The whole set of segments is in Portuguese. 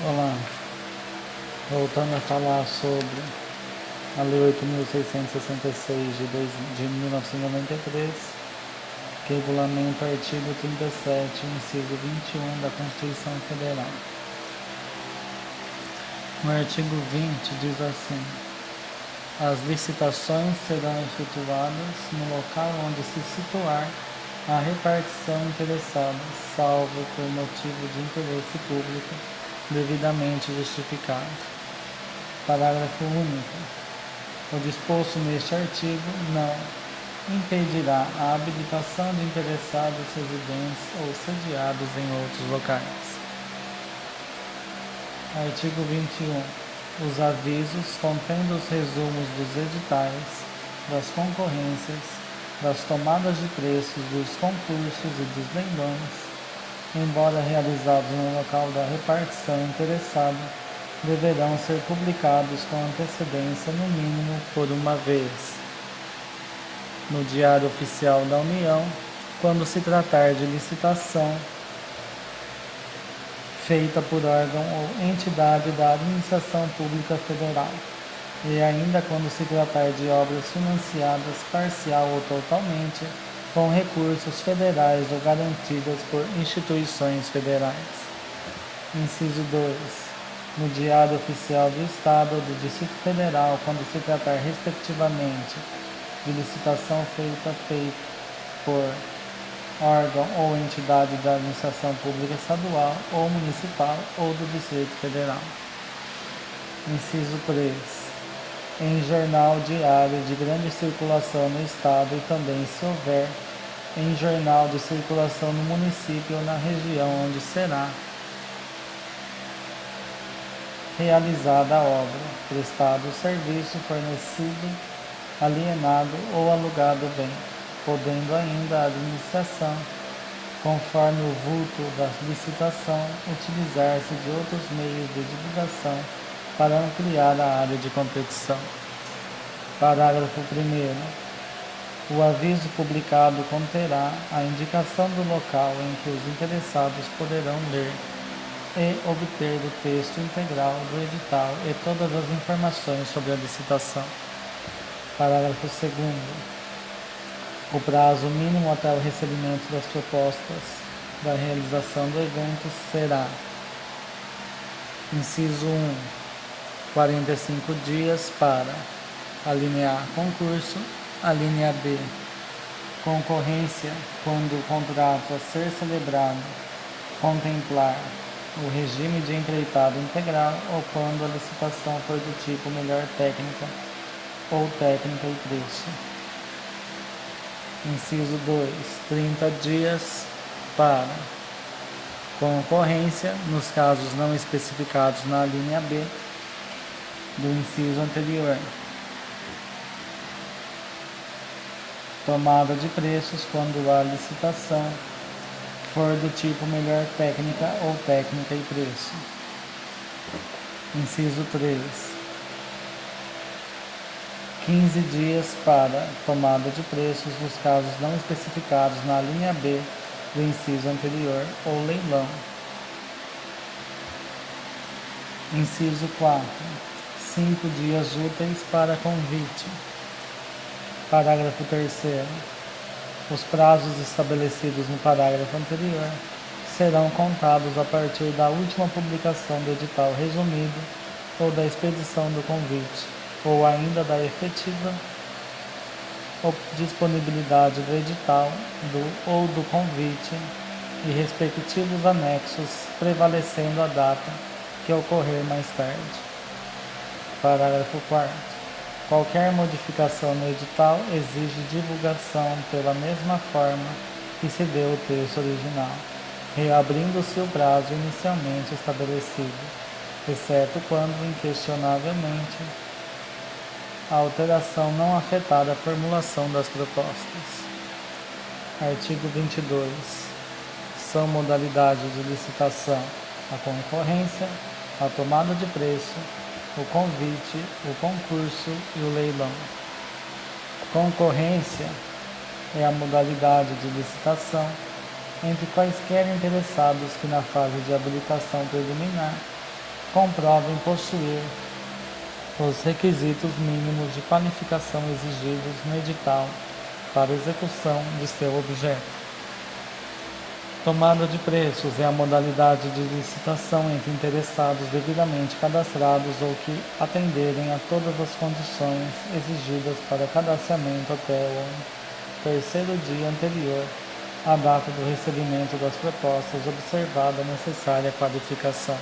Olá, voltando a falar sobre a Lei 8.666 de 1993, que regulamenta o artigo 37, inciso 21 da Constituição Federal. No artigo 20 diz assim: as licitações serão efetuadas no local onde se situar a repartição interessada, salvo por motivo de interesse público devidamente justificado. Parágrafo único. O disposto neste artigo não impedirá a habilitação de interessados residentes ou sediados em outros locais. Artigo 21. Os avisos contendo os resumos dos editais, das concorrências, das tomadas de preços, dos concursos e dos leilões, embora realizados no local da repartição interessada, deverão ser publicados com antecedência no mínimo por uma vez no Diário Oficial da União, quando se tratar de licitação feita por órgão ou entidade da administração pública federal, e ainda quando se tratar de obras financiadas parcial ou totalmente com recursos federais ou garantidas por instituições federais. Inciso 2. No Diário Oficial do Estado ou do Distrito Federal, quando se tratar respectivamente de licitação feita por órgão ou entidade da administração pública estadual ou municipal ou do Distrito Federal. Inciso 3. Em jornal diário de grande circulação no Estado e também, se houver, em jornal de circulação no município ou na região onde será realizada a obra, prestado o serviço, fornecido, alienado ou alugado bem, podendo ainda a administração, conforme o vulto da licitação, utilizar-se de outros meios de divulgação para ampliar a área de competição. Parágrafo 1º. O aviso publicado conterá a indicação do local em que os interessados poderão ler e obter o texto integral do edital e todas as informações sobre a licitação. Parágrafo 2º. O prazo mínimo até o recebimento das propostas da realização do evento será: inciso 1, 45 dias para a linha A, concurso, a linha B, concorrência, quando o contrato a ser celebrado contemplar o regime de empreitada integral ou quando a licitação for do tipo melhor técnica ou técnica e preço. Inciso 2, 30 dias para concorrência, nos casos não especificados na linha B do inciso anterior. Tomada de preços quando a licitação for do tipo melhor técnica ou técnica e preço. Inciso 3. 15 dias para tomada de preços nos casos não especificados na linha B do inciso anterior ou leilão. Inciso 4. 5 dias úteis para convite. Parágrafo 3º. Os prazos estabelecidos no parágrafo anterior serão contados a partir da última publicação do edital resumido ou da expedição do convite, ou ainda da efetiva disponibilidade do edital ou do convite e respectivos anexos, prevalecendo a data que ocorrer mais tarde. Parágrafo 4º. Qualquer modificação no edital exige divulgação pela mesma forma que se deu o texto original, reabrindo-se o prazo inicialmente estabelecido, exceto quando, inquestionavelmente, a alteração não afetar a formulação das propostas. Artigo 22. São modalidades de licitação a concorrência, a tomada de preço, o convite, o concurso e o leilão. Concorrência é a modalidade de licitação entre quaisquer interessados que na fase de habilitação preliminar comprovem possuir os requisitos mínimos de qualificação exigidos no edital para execução de seu objeto. Tomada de preços é a modalidade de licitação entre interessados devidamente cadastrados ou que atenderem a todas as condições exigidas para cadastramento até o terceiro dia anterior à data do recebimento das propostas, observada a necessária qualificação.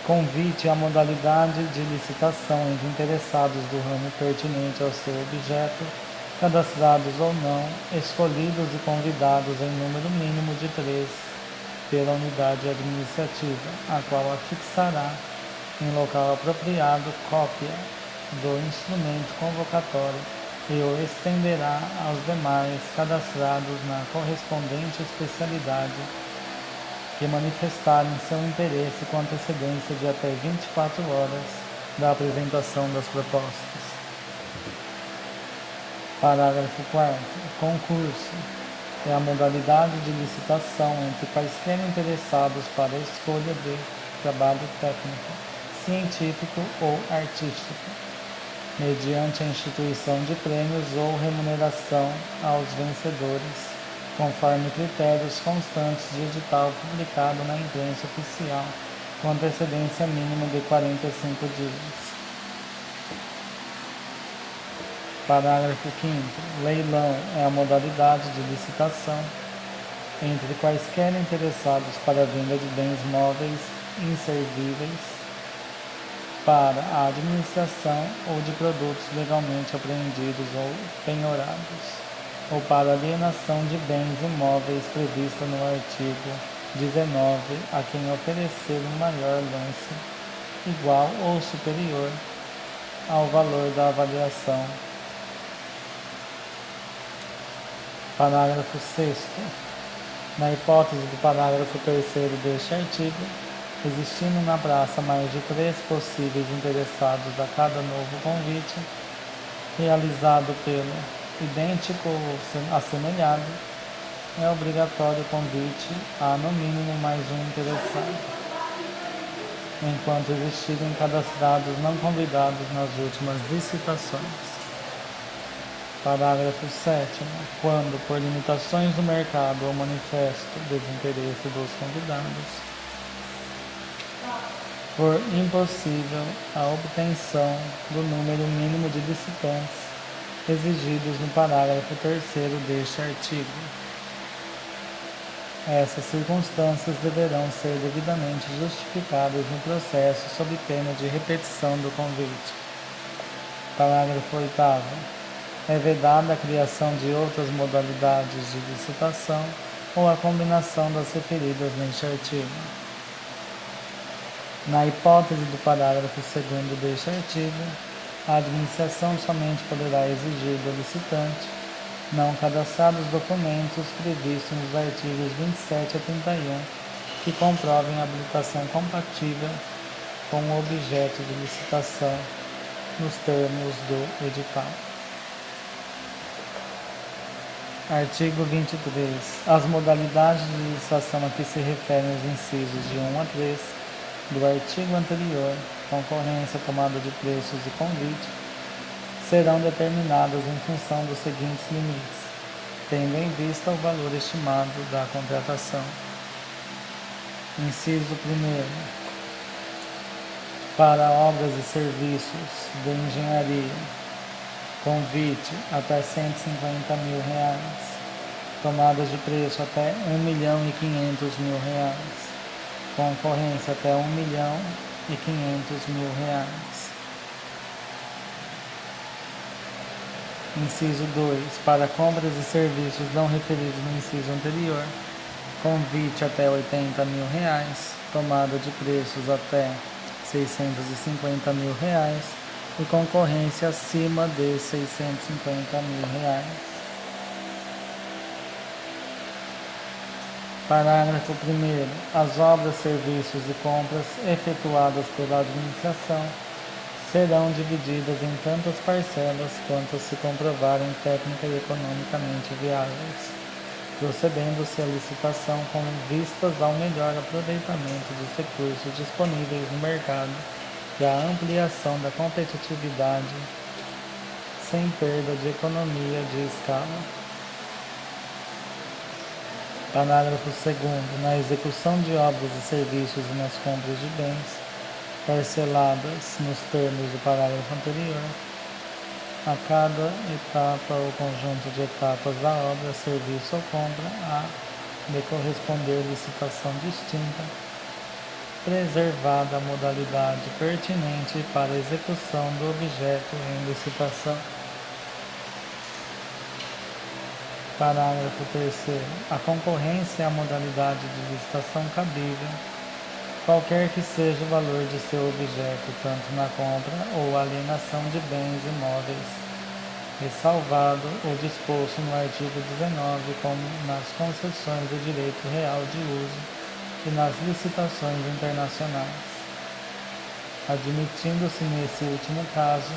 Convite é a modalidade de licitação entre interessados do ramo pertinente ao seu objeto, cadastrados ou não, escolhidos e convidados em número mínimo de 3 pela unidade administrativa, a qual afixará em local apropriado cópia do instrumento convocatório e o estenderá aos demais cadastrados na correspondente especialidade que manifestarem seu interesse com antecedência de até 24 horas da apresentação das propostas. Parágrafo 4º. Concurso é a modalidade de licitação entre quaisquer interessados para a escolha de trabalho técnico, científico ou artístico, mediante a instituição de prêmios ou remuneração aos vencedores, conforme critérios constantes de edital publicado na imprensa oficial, com antecedência mínima de 45 dias. Parágrafo 5º. Leilão é a modalidade de licitação entre quaisquer interessados para a venda de bens móveis inservíveis para a administração ou de produtos legalmente apreendidos ou penhorados, ou para alienação de bens imóveis prevista no artigo 19 a quem oferecer um maior lance igual ou superior ao valor da avaliação. Parágrafo 6º. Na hipótese do parágrafo 3º deste artigo, existindo na praça mais de 3 possíveis interessados a cada novo convite, realizado pelo idêntico ou assemelhado, é obrigatório o convite a, no mínimo, mais um interessado, enquanto existirem cadastrados não convidados nas últimas licitações. Parágrafo 7º. Quando, por limitações do mercado ou manifesto desinteresse dos convidados, for impossível a obtenção do número mínimo de licitantes exigidos no parágrafo 3º deste artigo, essas circunstâncias deverão ser devidamente justificadas no processo sob pena de repetição do convite. Parágrafo 8º. É vedada a criação de outras modalidades de licitação ou a combinação das referidas neste artigo. Na hipótese do parágrafo 2º deste artigo, a administração somente poderá exigir do licitante não cadastrados documentos previstos nos artigos 27 a 31 que comprovem a habilitação compatível com o objeto de licitação nos termos do edital. Artigo 23. As modalidades de licitação a que se referem os incisos de 1 a 3 do artigo anterior, concorrência, tomada de preços e convite, serão determinadas em função dos seguintes limites, tendo em vista o valor estimado da contratação. Inciso 1º. Para obras e serviços de engenharia, convite até R$150 mil, tomadas de preço até R$1.500.000, concorrência até R$1.500.000. Inciso 2. Para compras e serviços não referidos no inciso anterior, convite até R$80 mil, tomada de preços até R$650 mil e concorrência acima de R$650 mil. Parágrafo 1º. As obras, serviços e compras efetuadas pela administração serão divididas em tantas parcelas quantas se comprovarem técnica e economicamente viáveis. procedendo-se à licitação com vistas ao melhor aproveitamento dos recursos disponíveis no mercado e à ampliação da competitividade sem perda de economia de escala. Parágrafo 2º. Na execução de obras e serviços e nas compras de bens parceladas nos termos do parágrafo anterior, a cada etapa ou conjunto de etapas da obra, serviço ou compra, há de corresponder licitação distinta, preservada a modalidade pertinente para a execução do objeto em licitação. Parágrafo 3º. A concorrência é a modalidade de licitação cabível, qualquer que seja o valor de seu objeto, tanto na compra ou alienação de bens imóveis, ressalvado o disposto no artigo 19, como nas concessões do direito real de uso e nas licitações internacionais, admitindo-se nesse último caso,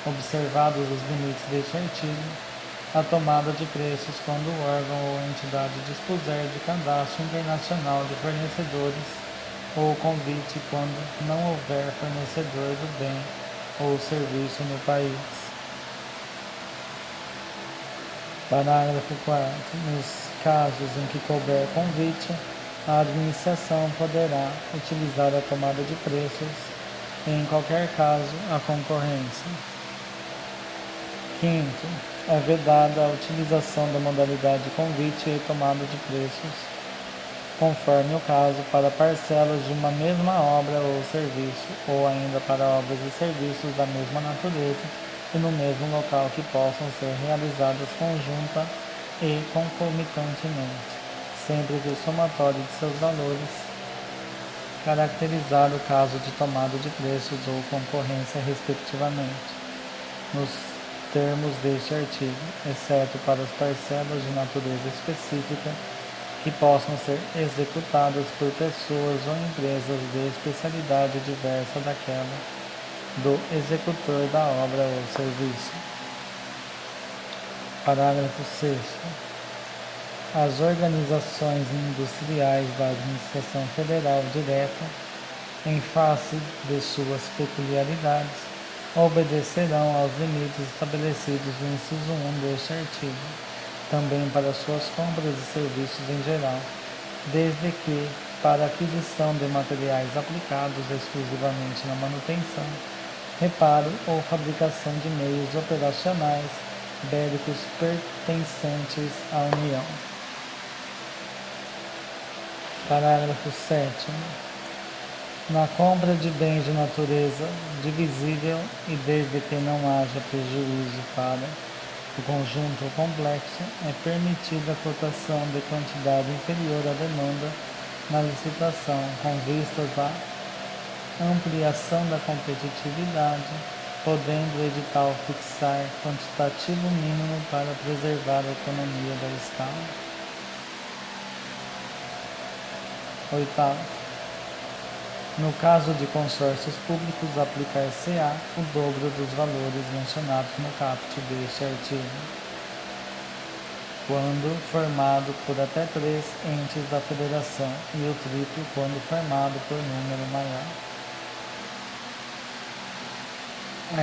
observados os limites deste artigo, a tomada de preços quando o órgão ou entidade dispuser de cadastro internacional de fornecedores ou convite quando não houver fornecedor do bem ou serviço no país. Parágrafo 4º. Nos casos em que couber convite, a administração poderá utilizar a tomada de preços e, em qualquer caso, a concorrência. 5º. É vedada a utilização da modalidade convite e tomada de preços, conforme o caso, para parcelas de uma mesma obra ou serviço, ou ainda para obras e serviços da mesma natureza e no mesmo local que possam ser realizadas conjunta e concomitantemente, sempre que o somatório de seus valores caracterizar o caso de tomada de preços ou concorrência respectivamente, nos termos deste artigo, exceto para as parcelas de natureza específica que possam ser executadas por pessoas ou empresas de especialidade diversa daquela do executor da obra ou serviço. Parágrafo 6º. As organizações industriais da Administração Federal direta, em face de suas peculiaridades, obedecerão aos limites estabelecidos no inciso 1 deste artigo, também para suas compras e serviços em geral, desde que, para a aquisição de materiais aplicados exclusivamente na manutenção, reparo ou fabricação de meios operacionais bélicos pertencentes à União. Parágrafo 7º. Na compra de bens de natureza divisível e desde que não haja prejuízo para o conjunto ou complexo, é permitida a cotação de quantidade inferior à demanda na licitação, com vistas à ampliação da competitividade, podendo o edital fixar quantitativo mínimo para preservar a economia da escala. 8º. No caso de consórcios públicos, aplicar-se-á o dobro dos valores mencionados no caput deste artigo, quando formado por até 3 entes da federação, e o triplo quando formado por número maior.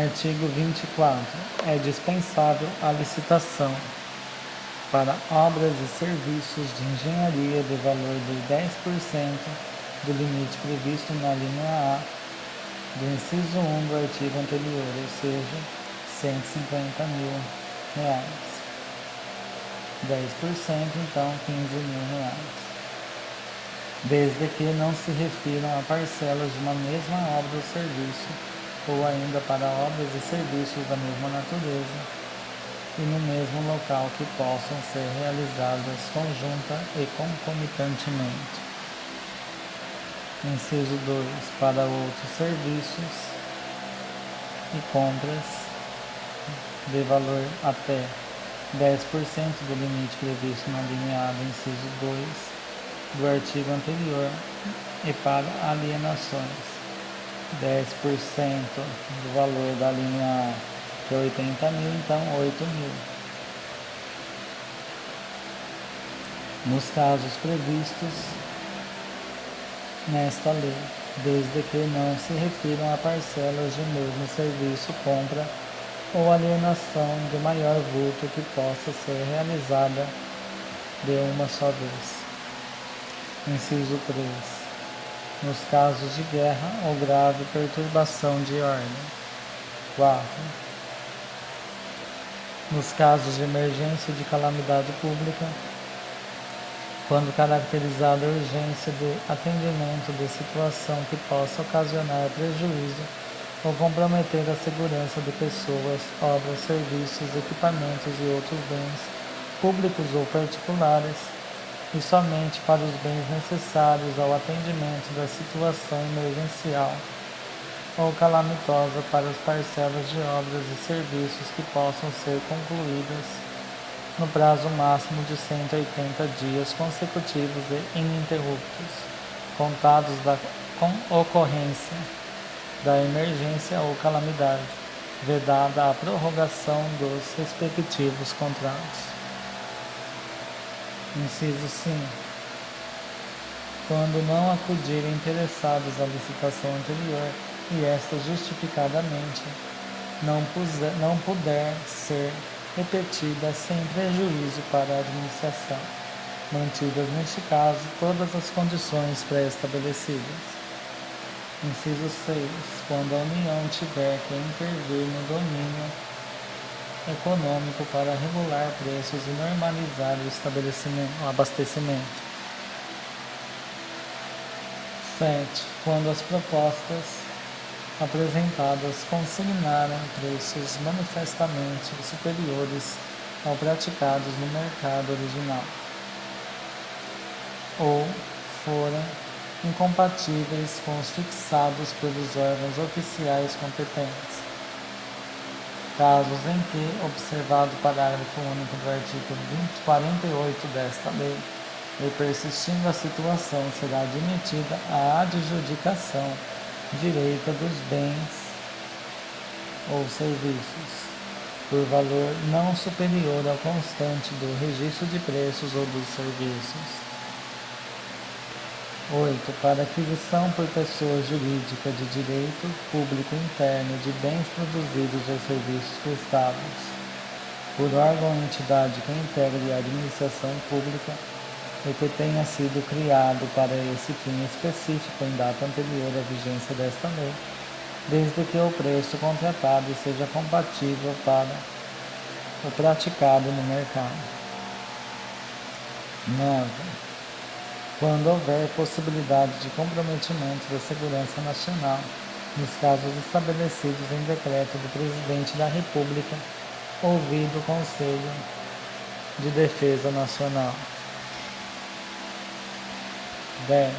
Artigo 24. É dispensável a licitação para obras e serviços de engenharia de valor de 10% do limite previsto na linha A do inciso 1 do artigo anterior, ou seja, R$ 150 mil. 10%, então, R$ 15 mil. Desde que não se refiram a parcelas de uma mesma obra ou serviço, ou ainda para obras e serviços da mesma natureza, e no mesmo local que possam ser realizadas conjunta e concomitantemente. Inciso 2. Para outros serviços e compras de valor até 10% do limite previsto na linha A do inciso 2 do artigo anterior e para alienações, 10% do valor da linha A, que é 80 mil, então 8 mil. nos casos previstos nesta lei, desde que não se refiram a parcelas de mesmo serviço, compra ou alienação de maior vulto que possa ser realizada de uma só vez. Inciso 3. Nos casos de guerra ou grave perturbação de ordem. 4. Nos casos de emergência ou de calamidade pública, quando caracterizada a urgência de atendimento de situação que possa ocasionar prejuízo ou comprometer a segurança de pessoas, obras, serviços, equipamentos e outros bens, públicos ou particulares, e somente para os bens necessários ao atendimento da situação emergencial ou calamitosa para as parcelas de obras e serviços que possam ser concluídas no prazo máximo de 180 dias consecutivos e ininterruptos, contados da ocorrência da emergência ou calamidade, vedada a prorrogação dos respectivos contratos. Inciso 5. Quando não acudirem interessados à licitação anterior e esta justificadamente não puder ser repetida sem prejuízo para a administração, mantidas neste caso todas as condições pré-estabelecidas. Inciso 6. Quando a União tiver que intervir no domínio econômico para regular preços e normalizar o abastecimento. 7. Quando as propostas apresentadas consignarem preços manifestamente superiores ao praticados no mercado original, ou forem incompatíveis com os fixados pelos órgãos oficiais competentes. Casos em que, observado o parágrafo único do artigo 48 desta lei, e persistindo a situação, será admitida a adjudicação direita dos bens ou serviços, por valor não superior ao constante do registro de preços ou dos serviços. 8. Para aquisição por pessoa jurídica de direito público interno de bens produzidos ou serviços prestados por órgão ou entidade que integre a administração pública e que tenha sido criado para esse fim específico em data anterior à vigência desta lei, desde que o preço contratado seja compatível para o praticado no mercado. 9. Quando houver possibilidade de comprometimento da segurança nacional, nos casos estabelecidos em decreto do Presidente da República, ouvido o Conselho de Defesa Nacional. 10.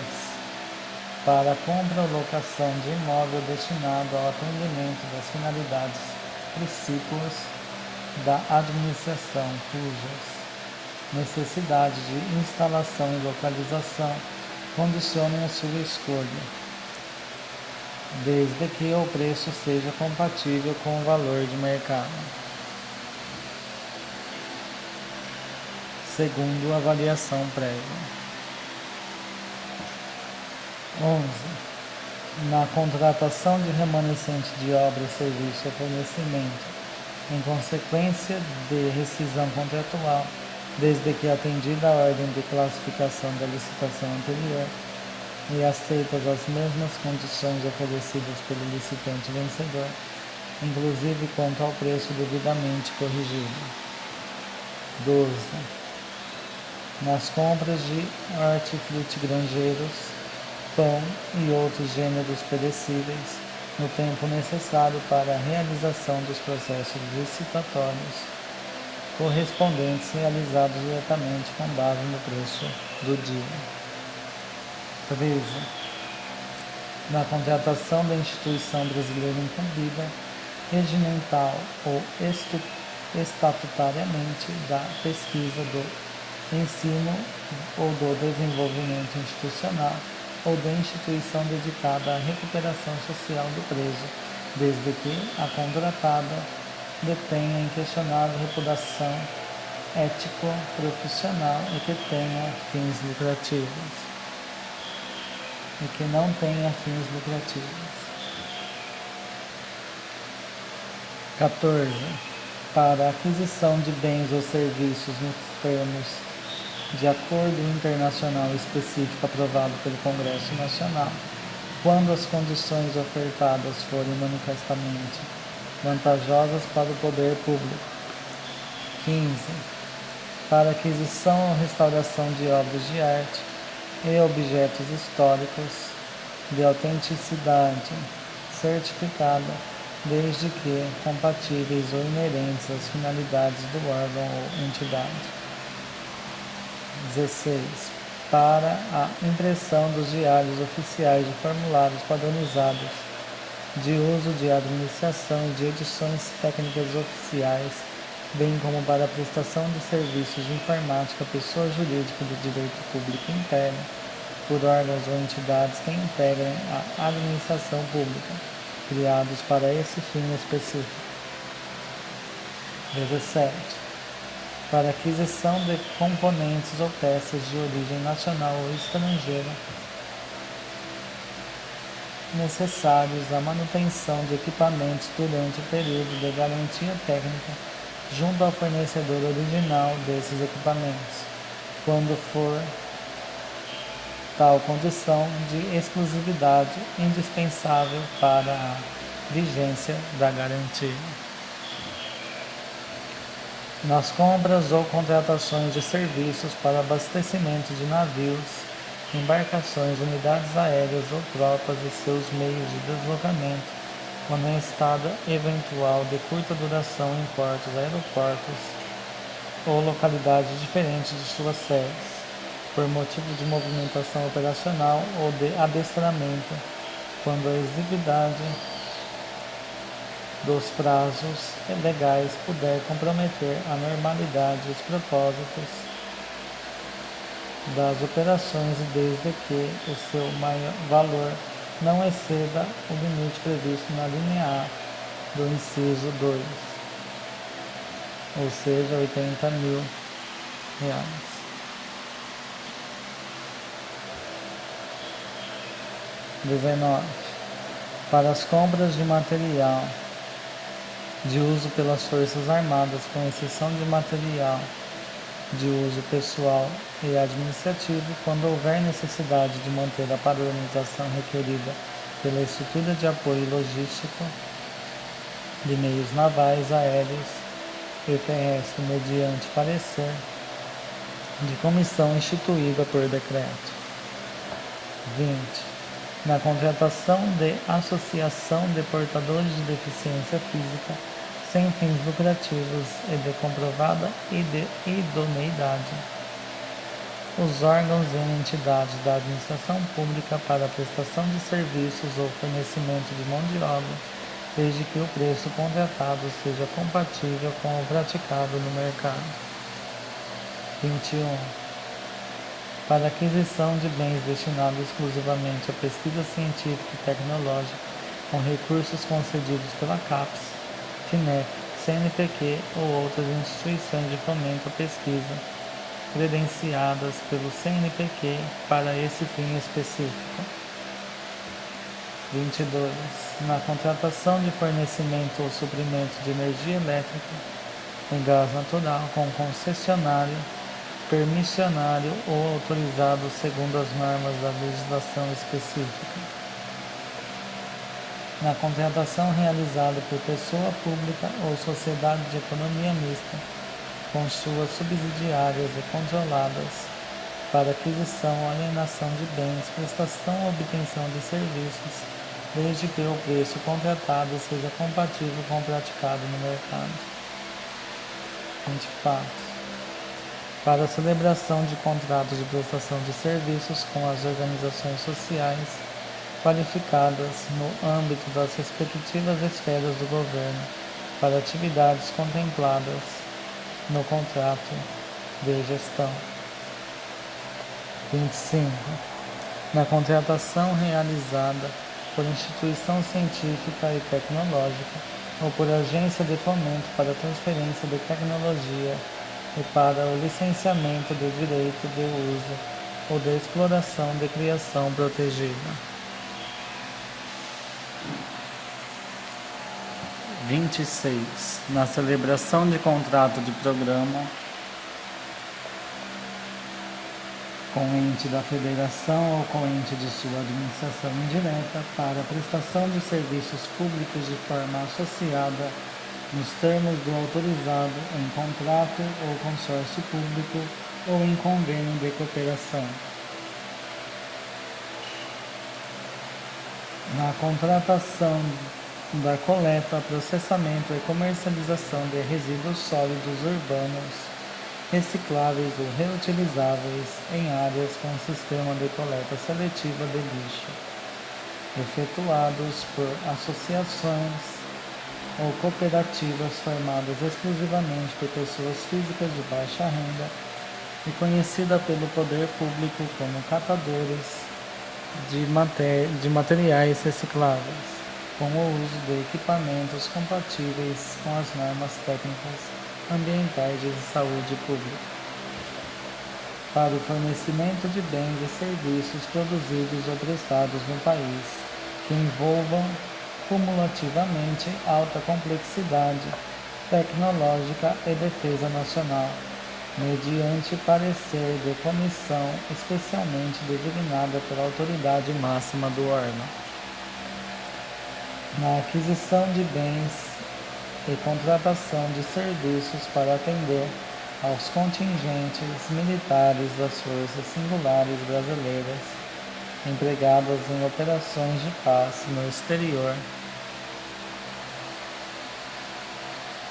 Para a compra ou locação de imóvel destinado ao atendimento das finalidades precípuas da administração, cujas necessidade de instalação e localização condicionem a sua escolha, desde que o preço seja compatível com o valor de mercado. Segundo a avaliação prévia. 11. Na contratação de remanescente de obra, serviço ou fornecimento, em consequência de rescisão contratual, desde que atendida a ordem de classificação da licitação anterior e aceitas as mesmas condições oferecidas pelo licitante vencedor, inclusive quanto ao preço devidamente corrigido. 12. Nas compras de hortifruti grangeiros, pão e outros gêneros perecíveis, no tempo necessário para a realização dos processos licitatórios correspondentes realizados diretamente com base no preço do dia. 13. Na contratação da instituição brasileira incumbida, regimental ou estatutariamente, da pesquisa, do ensino ou do desenvolvimento institucional ou da instituição dedicada à recuperação social do preso, desde que a contratada detenha inquestionável reputação ético, profissional e que tenha fins lucrativos. E que não tenha fins lucrativos. 14. Para a aquisição de bens ou serviços nos termos de acordo internacional específico aprovado pelo Congresso Nacional, quando as condições ofertadas forem manifestamente vantajosas para o poder público. 15. Para aquisição ou restauração de obras de arte e objetos históricos de autenticidade certificada, desde que compatíveis ou inerentes às finalidades do órgão ou entidade. 16. Para a impressão dos diários oficiais de formulários padronizados, de uso de administração e de edições técnicas oficiais, bem como para a prestação de serviços de informática à pessoa jurídica de direito público interno, por órgãos ou entidades que integrem a administração pública, criados para esse fim específico. 17. Para aquisição de componentes ou peças de origem nacional ou estrangeira, necessários à manutenção de equipamentos durante o período de garantia técnica junto ao fornecedor original desses equipamentos, quando for tal condição de exclusividade indispensável para a vigência da garantia. Nas compras ou contratações de serviços para abastecimento de navios, embarcações, unidades aéreas ou tropas e seus meios de deslocamento, quando em estada eventual de curta duração em portos, aeroportos ou localidades diferentes de suas sedes, por motivo de movimentação operacional ou de adestramento, quando a exiguidade dos prazos legais puder comprometer a normalidade e os propósitos das operações e desde que o seu maior valor não exceda o limite previsto na linha A do inciso 2, ou seja, R$80.000. 19. Para as compras de material de uso pelas Forças Armadas, com exceção de material de uso pessoal e administrativo, quando houver necessidade de manter a padronização requerida pela estrutura de apoio logístico de meios navais, aéreos e terrestres, mediante parecer de comissão instituída por decreto. 20. Na contratação de associação de portadores de deficiência física sem fins lucrativos e de comprovada idoneidade, os órgãos e entidades da administração pública para a prestação de serviços ou fornecimento de mão de obra, desde que o preço contratado seja compatível com o praticado no mercado. 21. Para aquisição de bens destinados exclusivamente à pesquisa científica e tecnológica, com recursos concedidos pela CAPES, FINEP, CNPq ou outras instituições de fomento à pesquisa, credenciadas pelo CNPq para esse fim específico. 22. Na contratação de fornecimento ou suprimento de energia elétrica e gás natural com concessionário, permissionário ou autorizado segundo as normas da legislação específica. Na contratação realizada por pessoa pública ou sociedade de economia mista, com suas subsidiárias e controladas, para aquisição ou alienação de bens, prestação ou obtenção de serviços, desde que o preço contratado seja compatível com o praticado no mercado. 24. Para a celebração de contratos de prestação de serviços com as organizações sociais qualificadas no âmbito das respectivas esferas do governo, para atividades contempladas no contrato de gestão. 25. Na contratação realizada por instituição científica e tecnológica ou por agência de fomento para transferência de tecnologia e para o licenciamento do direito de uso ou de exploração de criação protegida. 26. Na celebração de contrato de programa com ente da federação ou com ente de sua administração indireta para a prestação de serviços públicos de forma associada nos termos do autorizado em contrato ou consórcio público ou em convênio de cooperação. Na contratação da coleta, processamento e comercialização de resíduos sólidos urbanos recicláveis ou reutilizáveis em áreas com sistema de coleta seletiva de lixo, efetuados por associações ou cooperativas formadas exclusivamente por pessoas físicas de baixa renda e conhecida pelo poder público como catadores de materiais recicláveis, com o uso de equipamentos compatíveis com as normas técnicas ambientais e de saúde pública, para o fornecimento de bens e serviços produzidos ou prestados no país, que envolvam cumulativamente alta complexidade tecnológica e defesa nacional, mediante parecer de comissão especialmente designada pela autoridade máxima do órgão. Na aquisição de bens e contratação de serviços para atender aos contingentes militares das Forças Singulares Brasileiras empregadas em operações de paz no exterior,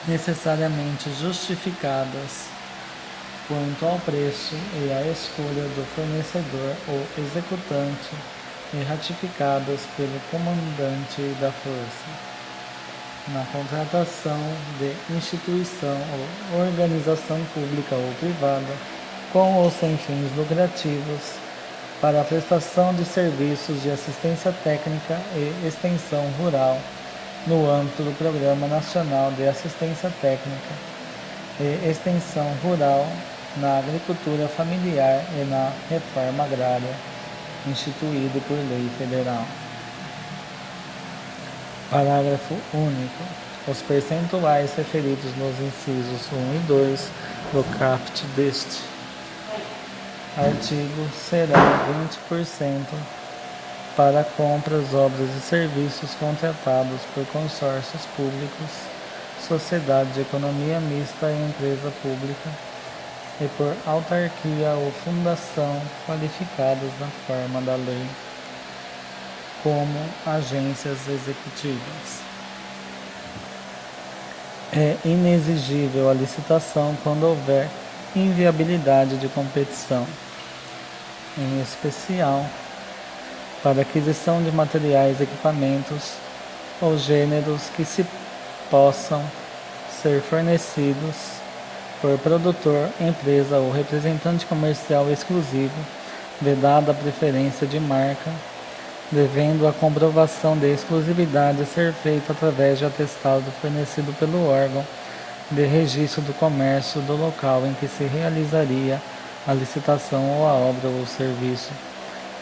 necessariamente justificadas quanto ao preço e à escolha do fornecedor ou executante e ratificadas pelo comandante da força. Na contratação de instituição ou organização pública ou privada, com ou sem fins lucrativos, para a prestação de serviços de assistência técnica e extensão rural, no âmbito do Programa Nacional de Assistência Técnica e Extensão Rural na Agricultura Familiar e na Reforma Agrária, instituído por lei federal. Parágrafo único. Os percentuais referidos nos incisos 1 e 2 do caput deste artigo serão 20% para compras, obras e serviços contratados por consórcios públicos, sociedade de economia mista e empresa pública, e por autarquia ou fundação qualificadas na forma da lei como agências executivas. É inexigível a licitação quando houver inviabilidade de competição, em especial para aquisição de materiais, equipamentos ou gêneros que se possam ser fornecidos por produtor, empresa ou representante comercial exclusivo, vedada a preferência de marca, devendo a comprovação de exclusividade ser feita através de atestado fornecido pelo órgão de registro do comércio do local em que se realizaria a licitação ou a obra ou serviço,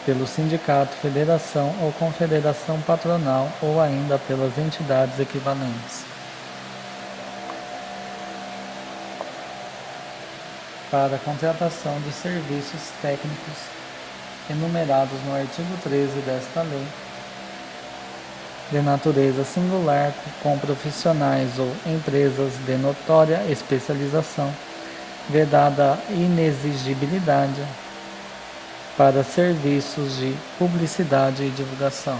pelo sindicato, federação ou confederação patronal ou ainda pelas entidades equivalentes. Para a contratação de serviços técnicos enumerados no artigo 13 desta lei, de natureza singular, com profissionais ou empresas de notória especialização, vedada a inexigibilidade para serviços de publicidade e divulgação.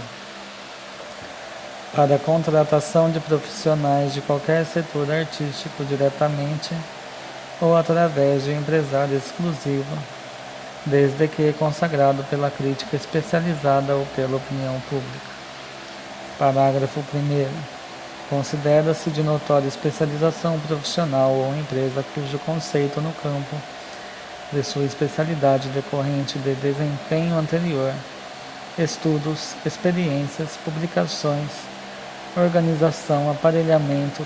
Para a contratação de profissionais de qualquer setor artístico diretamente ou através de empresário exclusivo, desde que consagrado pela crítica especializada ou pela opinião pública. Parágrafo 1º. Considera-se de notória especialização profissional ou empresa cujo conceito no campo de sua especialidade decorrente de desempenho anterior, estudos, experiências, publicações, organização, aparelhamento,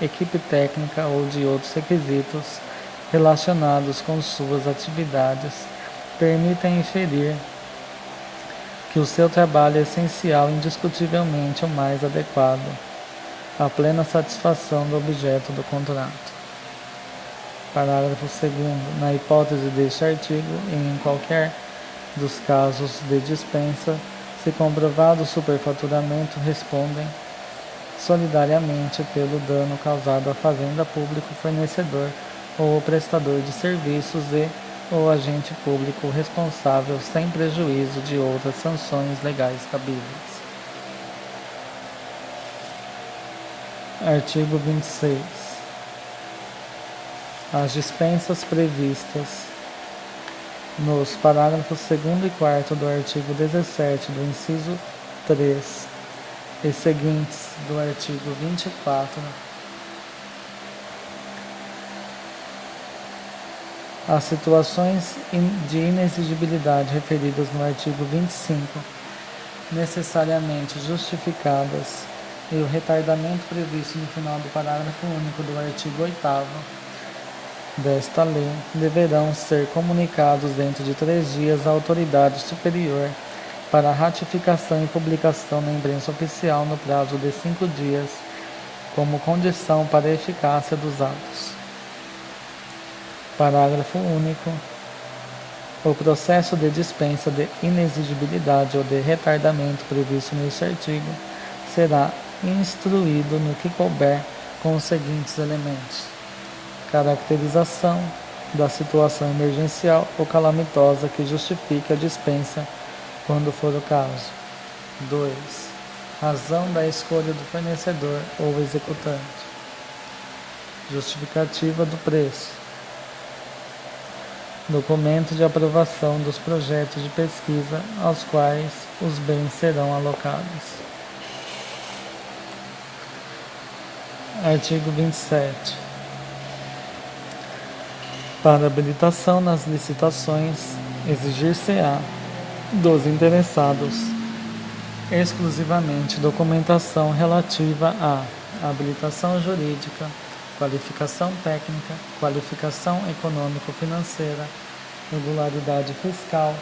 equipe técnica ou de outros requisitos relacionados com suas atividades permitem inferir que o seu trabalho é essencial e indiscutivelmente o mais adequado à plena satisfação do objeto do contrato. Parágrafo 2º. Na hipótese deste artigo, e em qualquer dos casos de dispensa, se comprovado o superfaturamento, respondem solidariamente pelo dano causado à fazenda pública o fornecedor ou o prestador de serviços e ou agente público responsável, sem prejuízo de outras sanções legais cabíveis. Artigo 26. As dispensas previstas nos parágrafos 2º e 4º do artigo 17 do inciso 3 e seguintes do artigo 24, as situações de inexigibilidade referidas no artigo 25, necessariamente justificadas, e o retardamento previsto no final do parágrafo único do artigo 8º desta lei, deverão ser comunicados dentro de 3 dias à autoridade superior para ratificação e publicação na imprensa oficial no prazo de 5 dias, como condição para a eficácia dos atos. Parágrafo único. O processo de dispensa de inexigibilidade ou de retardamento previsto neste artigo será instruído no que couber com os seguintes elementos: caracterização da situação emergencial ou calamitosa que justifique a dispensa, quando for o caso. 2. Razão da escolha do fornecedor ou executante. Justificativa do preço. Documento de aprovação dos projetos de pesquisa aos quais os bens serão alocados. Artigo 27. Para habilitação nas licitações, exigir-se-á dos interessados exclusivamente documentação relativa à habilitação jurídica, qualificação técnica, qualificação econômico-financeira, regularidade fiscal,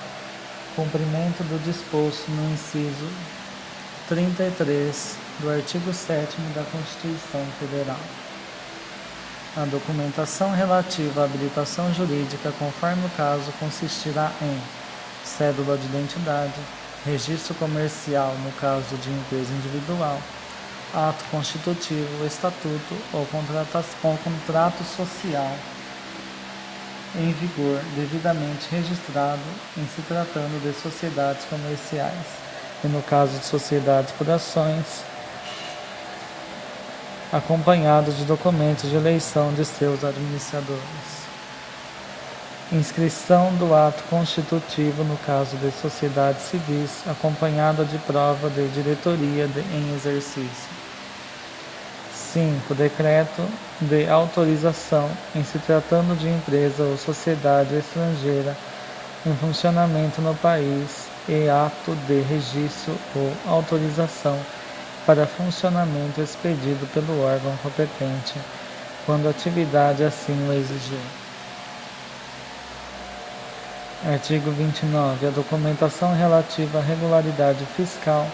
cumprimento do disposto no inciso 33 do artigo 7º da Constituição Federal. A documentação relativa à habilitação jurídica, conforme o caso, consistirá em cédula de identidade, registro comercial no caso de empresa individual, ato constitutivo, estatuto ou contrato social em vigor, devidamente registrado em se tratando de sociedades comerciais e, no caso de sociedades por ações, acompanhado de documentos de eleição de seus administradores. Inscrição do ato constitutivo no caso de sociedades civis, acompanhada de prova de diretoria em exercício. 5. Decreto de autorização, em se tratando de empresa ou sociedade estrangeira em funcionamento no país, e ato de registro ou autorização para funcionamento expedido pelo órgão competente, quando a atividade assim o exigir. Artigo 29. A documentação relativa à regularidade fiscal,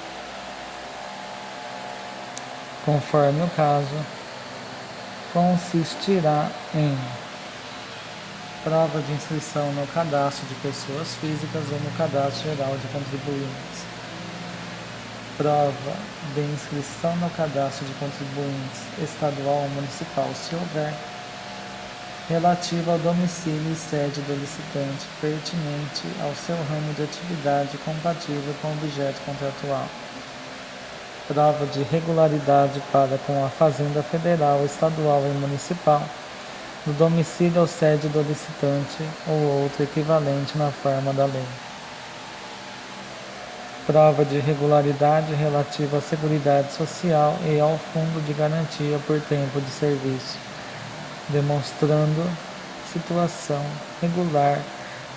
conforme o caso, consistirá em prova de inscrição no cadastro de pessoas físicas ou no cadastro geral de contribuintes, prova de inscrição no cadastro de contribuintes estadual ou municipal, se houver, relativa ao domicílio e sede do licitante, pertinente ao seu ramo de atividade compatível com o objeto contratual. Prova de regularidade para com a Fazenda Federal, Estadual e Municipal, do domicílio ou sede do licitante ou outro equivalente na forma da lei. Prova de regularidade relativa à Seguridade Social e ao Fundo de Garantia por Tempo de Serviço, demonstrando situação regular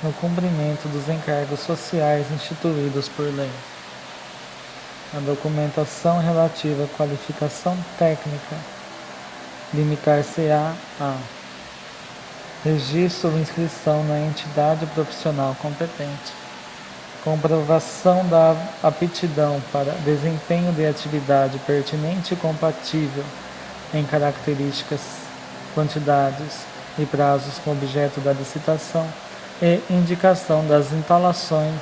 no cumprimento dos encargos sociais instituídos por lei. A documentação relativa à qualificação técnica limitar-se-á a registro ou inscrição na entidade profissional competente, comprovação da aptidão para desempenho de atividade pertinente e compatível em características, quantidades e prazos com objeto da licitação e indicação das instalações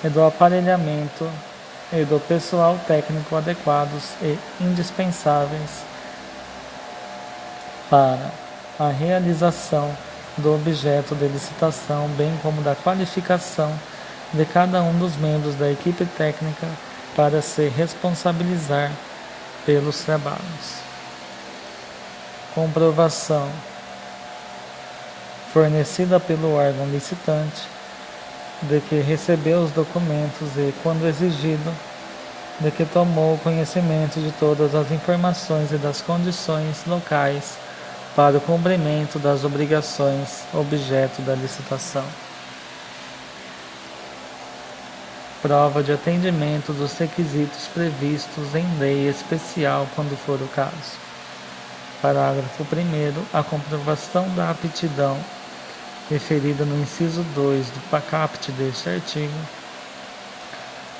e do aparelhamento e do pessoal técnico adequados e indispensáveis para a realização do objeto de licitação, bem como da qualificação de cada um dos membros da equipe técnica para se responsabilizar pelos trabalhos. Comprovação fornecida pelo órgão licitante de que recebeu os documentos e, quando exigido, de que tomou conhecimento de todas as informações e das condições locais para o cumprimento das obrigações objeto da licitação. Prova de atendimento dos requisitos previstos em lei especial, quando for o caso. Parágrafo 1º. A comprovação da aptidão referida no inciso 2 do caput deste artigo,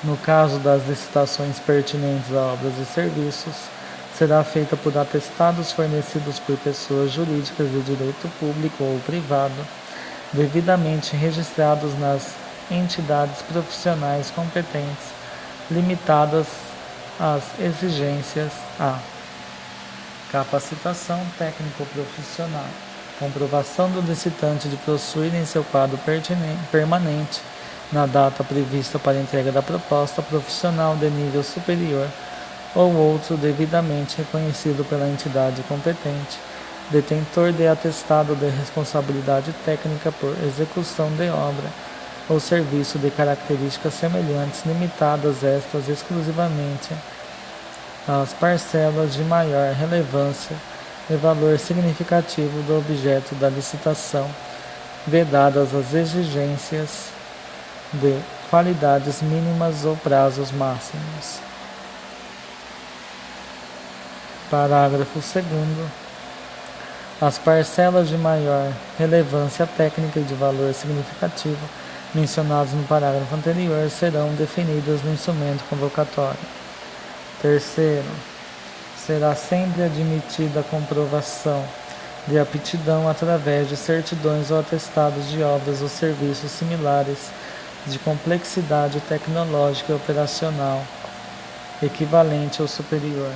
no caso das licitações pertinentes a obras e serviços, será feita por atestados fornecidos por pessoas jurídicas de direito público ou privado, devidamente registrados nas entidades profissionais competentes, limitadas às exigências a capacitação técnico-profissional, comprovação do licitante de possuir em seu quadro permanente, na data prevista para entrega da proposta, profissional de nível superior ou outro devidamente reconhecido pela entidade competente, detentor de atestado de responsabilidade técnica por execução de obra ou serviço de características semelhantes, limitadas estas exclusivamente às parcelas de maior relevância e valor significativo do objeto da licitação, vedadas as exigências de qualidades mínimas ou prazos máximos. Parágrafo 2º. As parcelas de maior relevância técnica e de valor significativo mencionados no parágrafo anterior serão definidas no instrumento convocatório. Terceiro, será sempre admitida a comprovação de aptidão através de certidões ou atestados de obras ou serviços similares de complexidade tecnológica e operacional equivalente ou superior.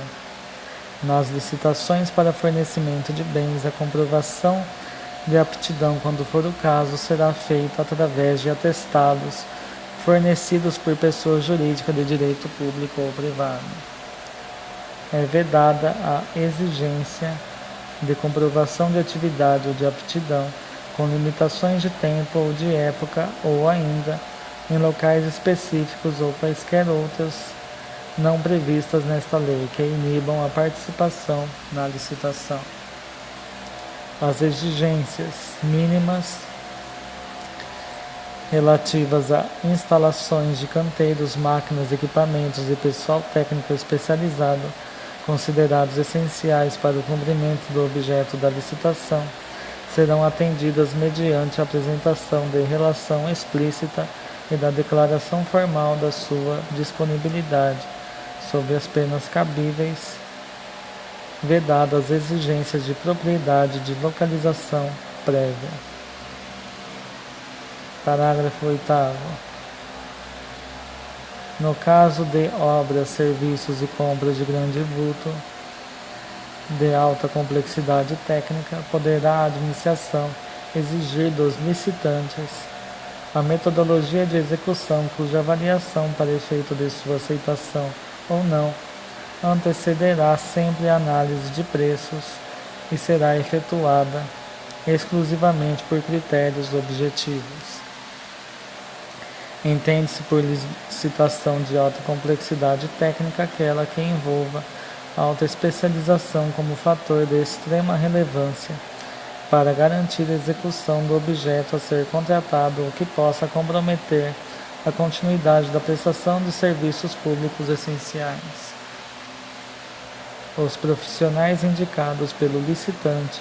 Nas licitações para fornecimento de bens, a comprovação de aptidão, quando for o caso, será feita através de atestados fornecidos por pessoa jurídica de direito público ou privado. É vedada a exigência de comprovação de atividade ou de aptidão, com limitações de tempo ou de época, ou ainda em locais específicos ou quaisquer outras não previstas nesta lei, que inibam a participação na licitação. As exigências mínimas relativas a instalações de canteiros, máquinas, equipamentos e pessoal técnico especializado, considerados essenciais para o cumprimento do objeto da licitação, serão atendidas mediante a apresentação de relação explícita e da declaração formal da sua disponibilidade, sob as penas cabíveis, vedadas as exigências de propriedade de localização prévia. Parágrafo 8º. No caso de obras, serviços e compras de grande vulto, de alta complexidade técnica, poderá a administração exigir dos licitantes a metodologia de execução, cuja avaliação para efeito de sua aceitação ou não antecederá sempre a análise de preços e será efetuada exclusivamente por critérios objetivos. Entende-se por licitação de alta complexidade técnica aquela que envolva alta especialização como fator de extrema relevância para garantir a execução do objeto a ser contratado ou que possa comprometer a continuidade da prestação de serviços públicos essenciais. Os profissionais indicados pelo licitante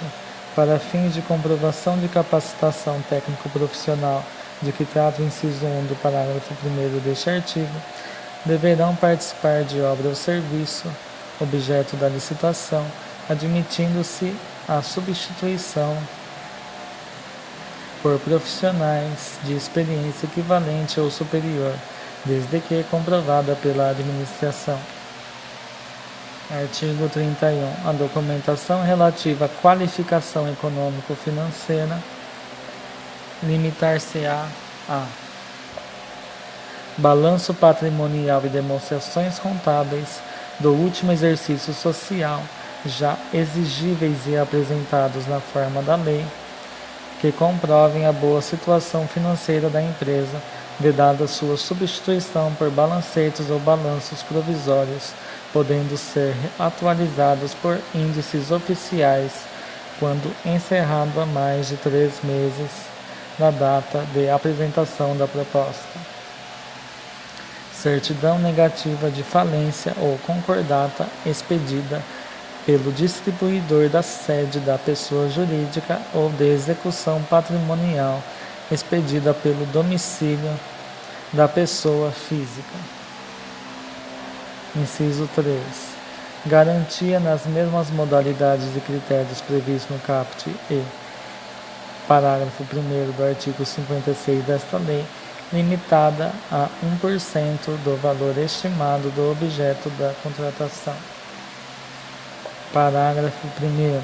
Para fins de comprovação de capacitação técnico-profissional de que trata o inciso 1 do parágrafo 1º deste artigo, deverão participar de obra ou serviço, objeto da licitação, admitindo-se a substituição por profissionais de experiência equivalente ou superior, desde que comprovada pela administração. Artigo 31. A documentação relativa à qualificação econômico-financeira limitar-se-á a balanço patrimonial e demonstrações contábeis do último exercício social, já exigíveis e apresentados na forma da lei, que comprovem a boa situação financeira da empresa, vedada sua substituição por balancetes ou balanços provisórios, podendo ser atualizados por índices oficiais quando encerrado há mais de 3 meses da data de apresentação da proposta. Certidão negativa de falência ou concordata expedida pelo distribuidor da sede da pessoa jurídica ou de execução patrimonial expedida pelo domicílio da pessoa física. Inciso 3. Garantia nas mesmas modalidades e critérios previstos no caput e parágrafo 1º do artigo 56 desta lei, limitada a 1% do valor estimado do objeto da contratação. Parágrafo 1º.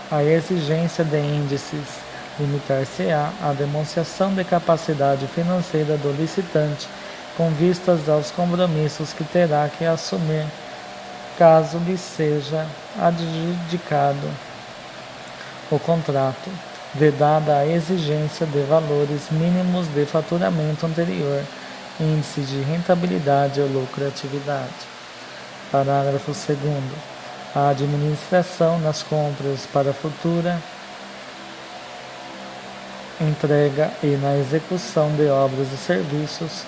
A exigência de índices limitar-se-á à demonstração de capacidade financeira do licitante com vistas aos compromissos que terá que assumir, caso lhe seja adjudicado o contrato, vedada a exigência de valores mínimos de faturamento anterior, índice de rentabilidade ou lucratividade. Parágrafo 2º. A administração nas compras para futura entrega e na execução de obras e serviços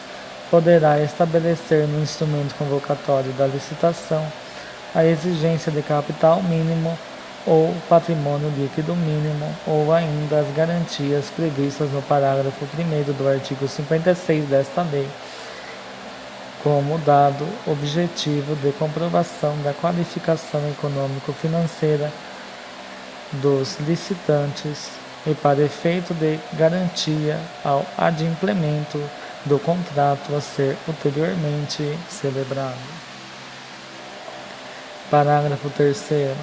poderá estabelecer no instrumento convocatório da licitação a exigência de capital mínimo ou patrimônio líquido mínimo ou ainda as garantias previstas no parágrafo 1º do artigo 56 desta lei, como dado objetivo de comprovação da qualificação econômico-financeira dos licitantes e para efeito de garantia ao adimplemento do contrato a ser ulteriormente celebrado. Parágrafo 3º.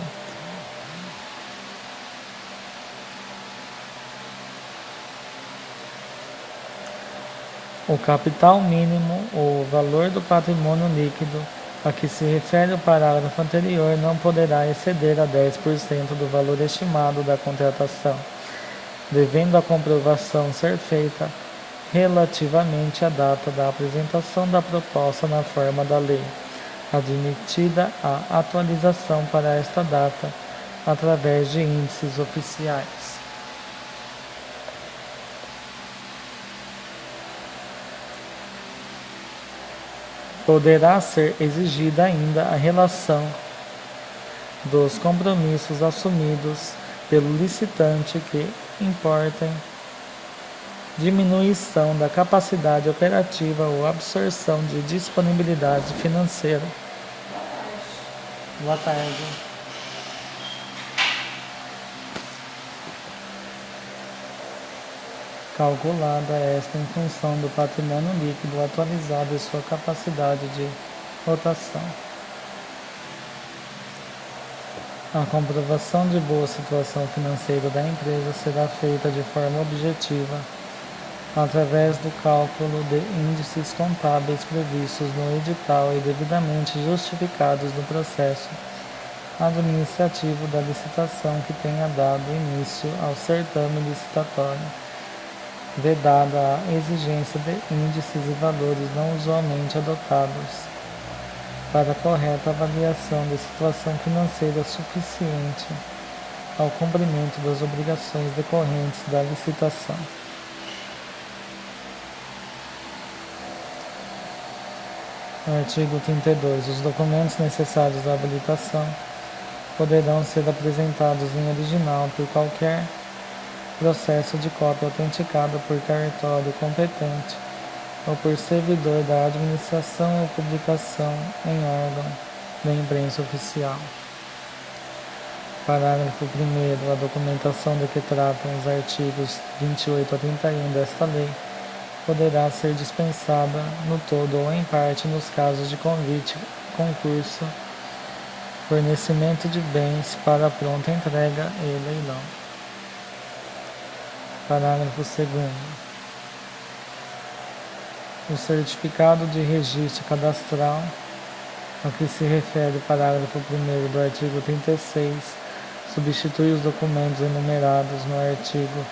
O capital mínimo ou o valor do patrimônio líquido a que se refere o parágrafo anterior não poderá exceder a 10% do valor estimado da contratação, devendo a comprovação ser feita relativamente à data da apresentação da proposta na forma da lei, admitida a atualização para esta data através de índices oficiais. Poderá ser exigida ainda a relação dos compromissos assumidos pelo licitante que importem diminuição da capacidade operativa ou absorção de disponibilidade financeira. Boa tarde. Calculada esta em função do patrimônio líquido atualizado e sua capacidade de rotação. A comprovação de boa situação financeira da empresa será feita de forma objetiva, através do cálculo de índices contábeis previstos no edital e devidamente justificados no processo administrativo da licitação que tenha dado início ao certame licitatório, vedada a exigência de índices e valores não usualmente adotados para a correta avaliação da situação financeira suficiente ao cumprimento das obrigações decorrentes da licitação. Artigo 32. Os documentos necessários à habilitação poderão ser apresentados em original por qualquer processo de cópia autenticada por cartório competente ou por servidor da administração ou publicação em órgão da imprensa oficial. Parágrafo 1º. A documentação de que tratam os artigos 28 a 31 desta lei poderá ser dispensada no todo ou em parte nos casos de convite, concurso, fornecimento de bens para pronta entrega e leilão. Parágrafo 2º. O certificado de registro cadastral a que se refere o parágrafo 1º do artigo 36 substitui os documentos enumerados no artigo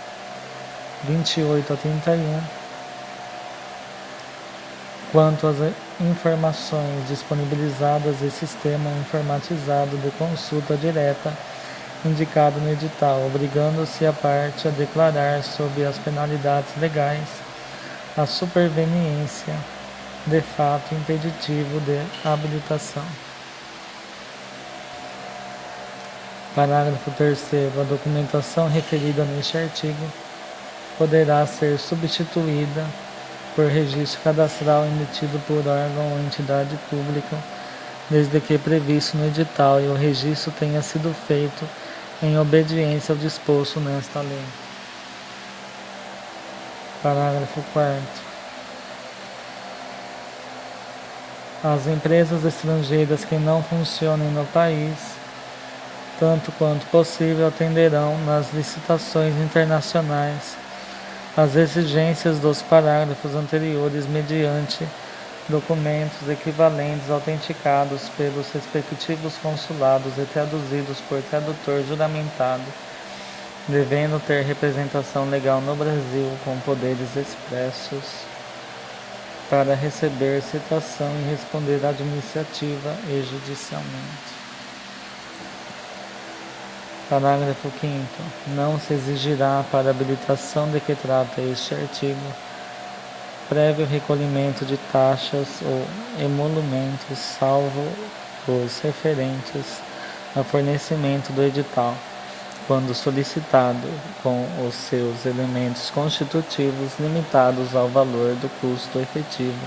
28 a 31 quanto às informações disponibilizadas em sistema informatizado de consulta direta indicado no edital, obrigando-se a parte a declarar sob as penalidades legais a superveniência de fato impeditivo de habilitação. Parágrafo 3º. A documentação referida neste artigo poderá ser substituída por registro cadastral emitido por órgão ou entidade pública, desde que previsto no edital e o registro tenha sido feito em obediência ao disposto nesta lei. Parágrafo 4º. As empresas estrangeiras que não funcionem no país, tanto quanto possível, atenderão nas licitações internacionais as exigências dos parágrafos anteriores mediante documentos equivalentes autenticados pelos respectivos consulados e traduzidos por tradutor juramentado, devendo ter representação legal no Brasil com poderes expressos para receber citação e responder administrativa e judicialmente. Parágrafo 5º. Não se exigirá para a habilitação de que trata este artigo prévio recolhimento de taxas ou emolumentos, salvo os referentes ao fornecimento do edital, quando solicitado, com os seus elementos constitutivos limitados ao valor do custo efetivo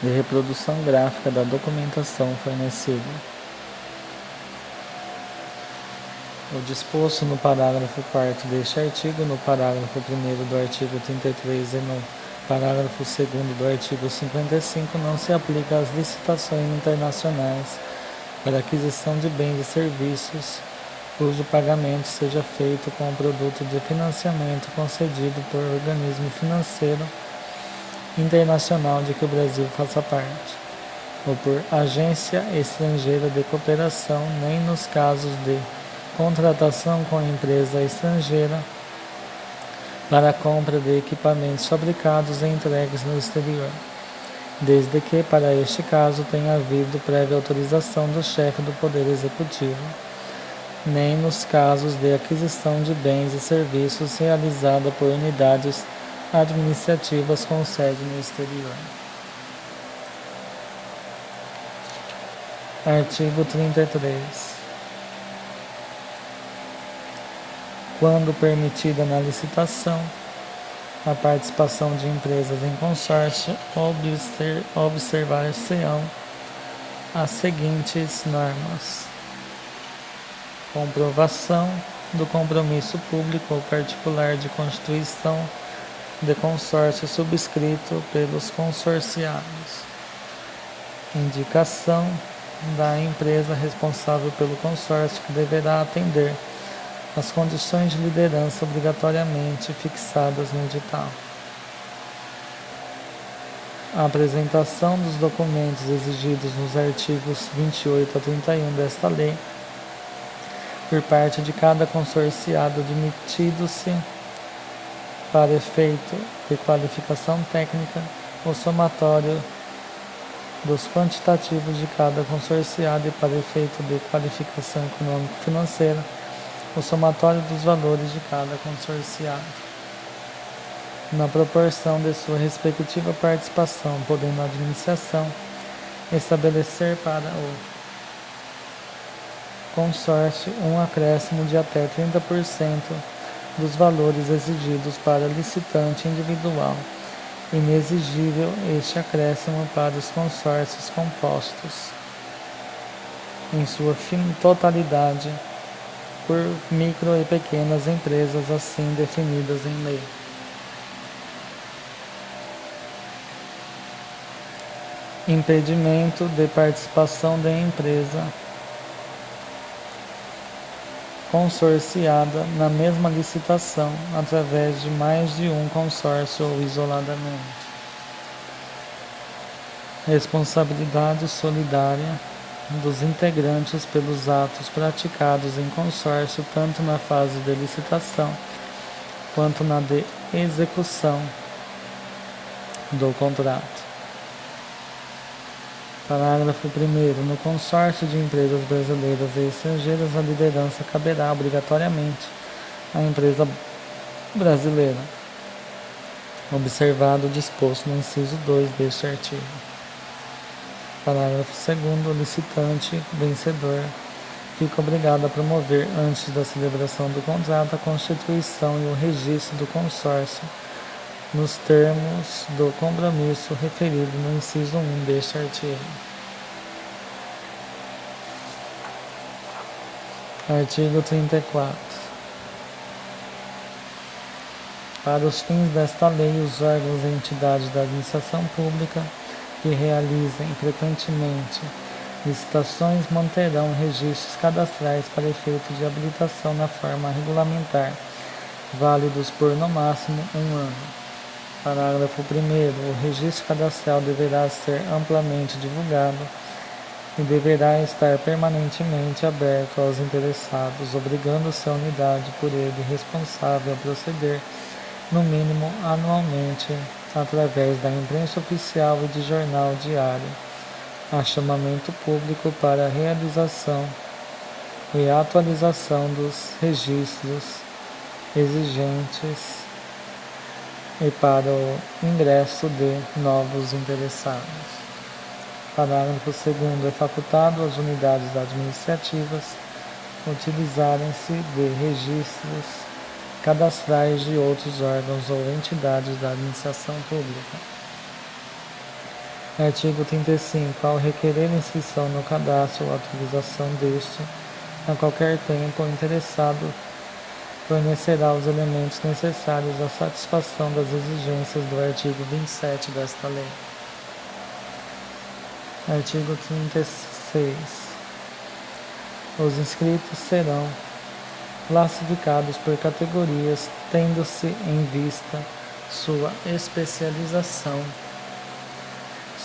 de reprodução gráfica da documentação fornecida. O disposto no parágrafo 4º deste artigo, no parágrafo 1º do artigo 33 e no parágrafo 2º do artigo 55 não se aplica às licitações internacionais para aquisição de bens e serviços cujo pagamento seja feito com o produto de financiamento concedido por organismo financeiro internacional de que o Brasil faça parte, ou por agência estrangeira de cooperação, nem nos casos de contratação com empresa estrangeira para a compra de equipamentos fabricados e entregues no exterior, desde que para este caso tenha havido prévia autorização do chefe do Poder Executivo, nem nos casos de aquisição de bens e serviços realizada por unidades administrativas com sede no exterior. Artigo 33. Quando permitida na licitação a participação de empresas em consórcio, observar-se-ão as seguintes normas: comprovação do compromisso público ou particular de constituição de consórcio subscrito pelos consorciados, indicação da empresa responsável pelo consórcio que deverá atender as condições de liderança obrigatoriamente fixadas no edital. A apresentação dos documentos exigidos nos artigos 28 a 31 desta lei por parte de cada consorciado, admitido-se, para efeito de qualificação técnica, o somatório dos quantitativos de cada consorciado e para efeito de qualificação econômico-financeira, o somatório dos valores de cada consorciado, na proporção de sua respectiva participação, podendo a administração estabelecer para o consórcio um acréscimo de até 30% dos valores exigidos para licitante individual, inexigível este acréscimo para os consórcios compostos, em sua totalidade, por micro e pequenas empresas assim definidas em lei. Impedimento de participação da empresa consorciada na mesma licitação, através de mais de um consórcio ou isoladamente. Responsabilidade solidária dos integrantes pelos atos praticados em consórcio, tanto na fase de licitação quanto na de execução do contrato. Parágrafo 1º. No consórcio de empresas brasileiras e estrangeiras, a liderança caberá obrigatoriamente à empresa brasileira, observado o disposto no inciso 2 deste artigo. Parágrafo 2º. O licitante vencedor fica obrigado a promover, antes da celebração do contrato, a constituição e o registro do consórcio nos termos do compromisso referido no inciso 1 deste artigo. Artigo 34. Para os fins desta lei, os órgãos e entidades da administração pública que realizem frequentemente licitações manterão registros cadastrais para efeito de habilitação na forma regulamentar, válidos por no máximo 1 ano. Parágrafo 1º. O registro cadastral deverá ser amplamente divulgado e deverá estar permanentemente aberto aos interessados, obrigando-se a unidade por ele responsável a proceder, no mínimo anualmente, através da imprensa oficial e de jornal diário, a chamamento público para a realização e atualização dos registros exigentes e para o ingresso de novos interessados. Parágrafo 2º. É facultado às unidades administrativas utilizarem-se de registros cadastrais de outros órgãos ou entidades da administração pública. Artigo 35. Ao requerer inscrição no cadastro ou atualização deste, a qualquer tempo, o interessado fornecerá os elementos necessários à satisfação das exigências do artigo 27 desta lei. Artigo 36. Os inscritos serão classificados por categorias, tendo-se em vista sua especialização,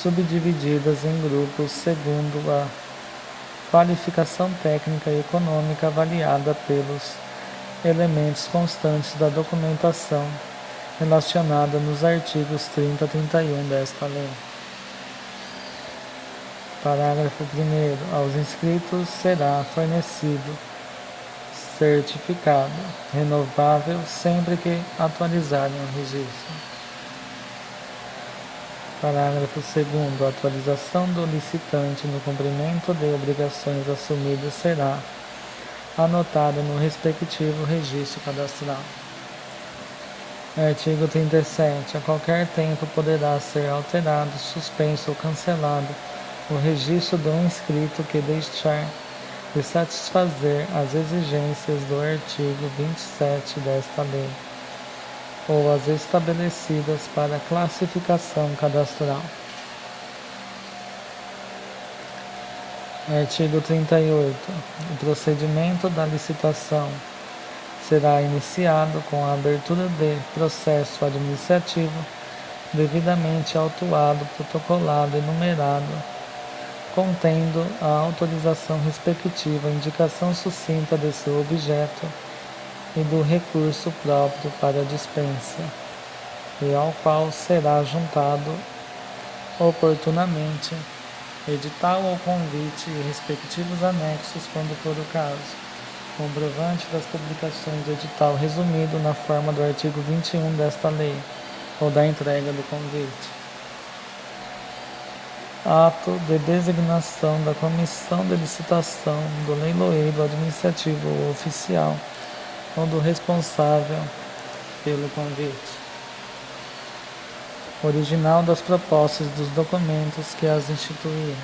subdivididas em grupos segundo a qualificação técnica e econômica avaliada pelos elementos constantes da documentação relacionada nos artigos 30 a 31 desta lei. Parágrafo 1º. Aos inscritos será fornecido certificado renovável sempre que atualizarem o registro. Parágrafo 2º. A atualização do licitante no cumprimento de obrigações assumidas será anotada no respectivo registro cadastral. Artigo 37. A qualquer tempo poderá ser alterado, suspenso ou cancelado o registro do inscrito que deixar de satisfazer as exigências do artigo 27 desta lei, ou as estabelecidas para a classificação cadastral. Artigo 38. O procedimento da licitação será iniciado com a abertura de processo administrativo devidamente autuado, protocolado e numerado, contendo a autorização respectiva, indicação sucinta de seu objeto e do recurso próprio para a dispensa, e ao qual será juntado oportunamente edital ou convite e respectivos anexos, quando for o caso, comprovante das publicações do edital resumido na forma do artigo 21 desta lei, ou da entrega do convite. Ato de designação da comissão de licitação, do leiloeiro administrativo ou oficial ou do responsável pelo convite. Original das propostas dos documentos que as instituíram.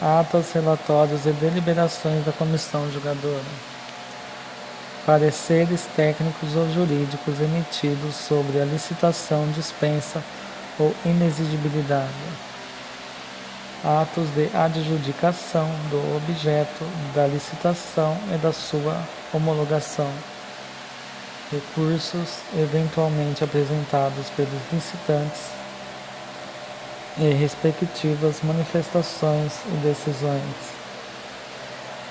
Atas, relatórios e deliberações da comissão julgadora. Pareceres técnicos ou jurídicos emitidos sobre a licitação, dispensa ou inexigibilidade. Atos de adjudicação do objeto da licitação e da sua homologação. Recursos eventualmente apresentados pelos licitantes e respectivas manifestações e decisões.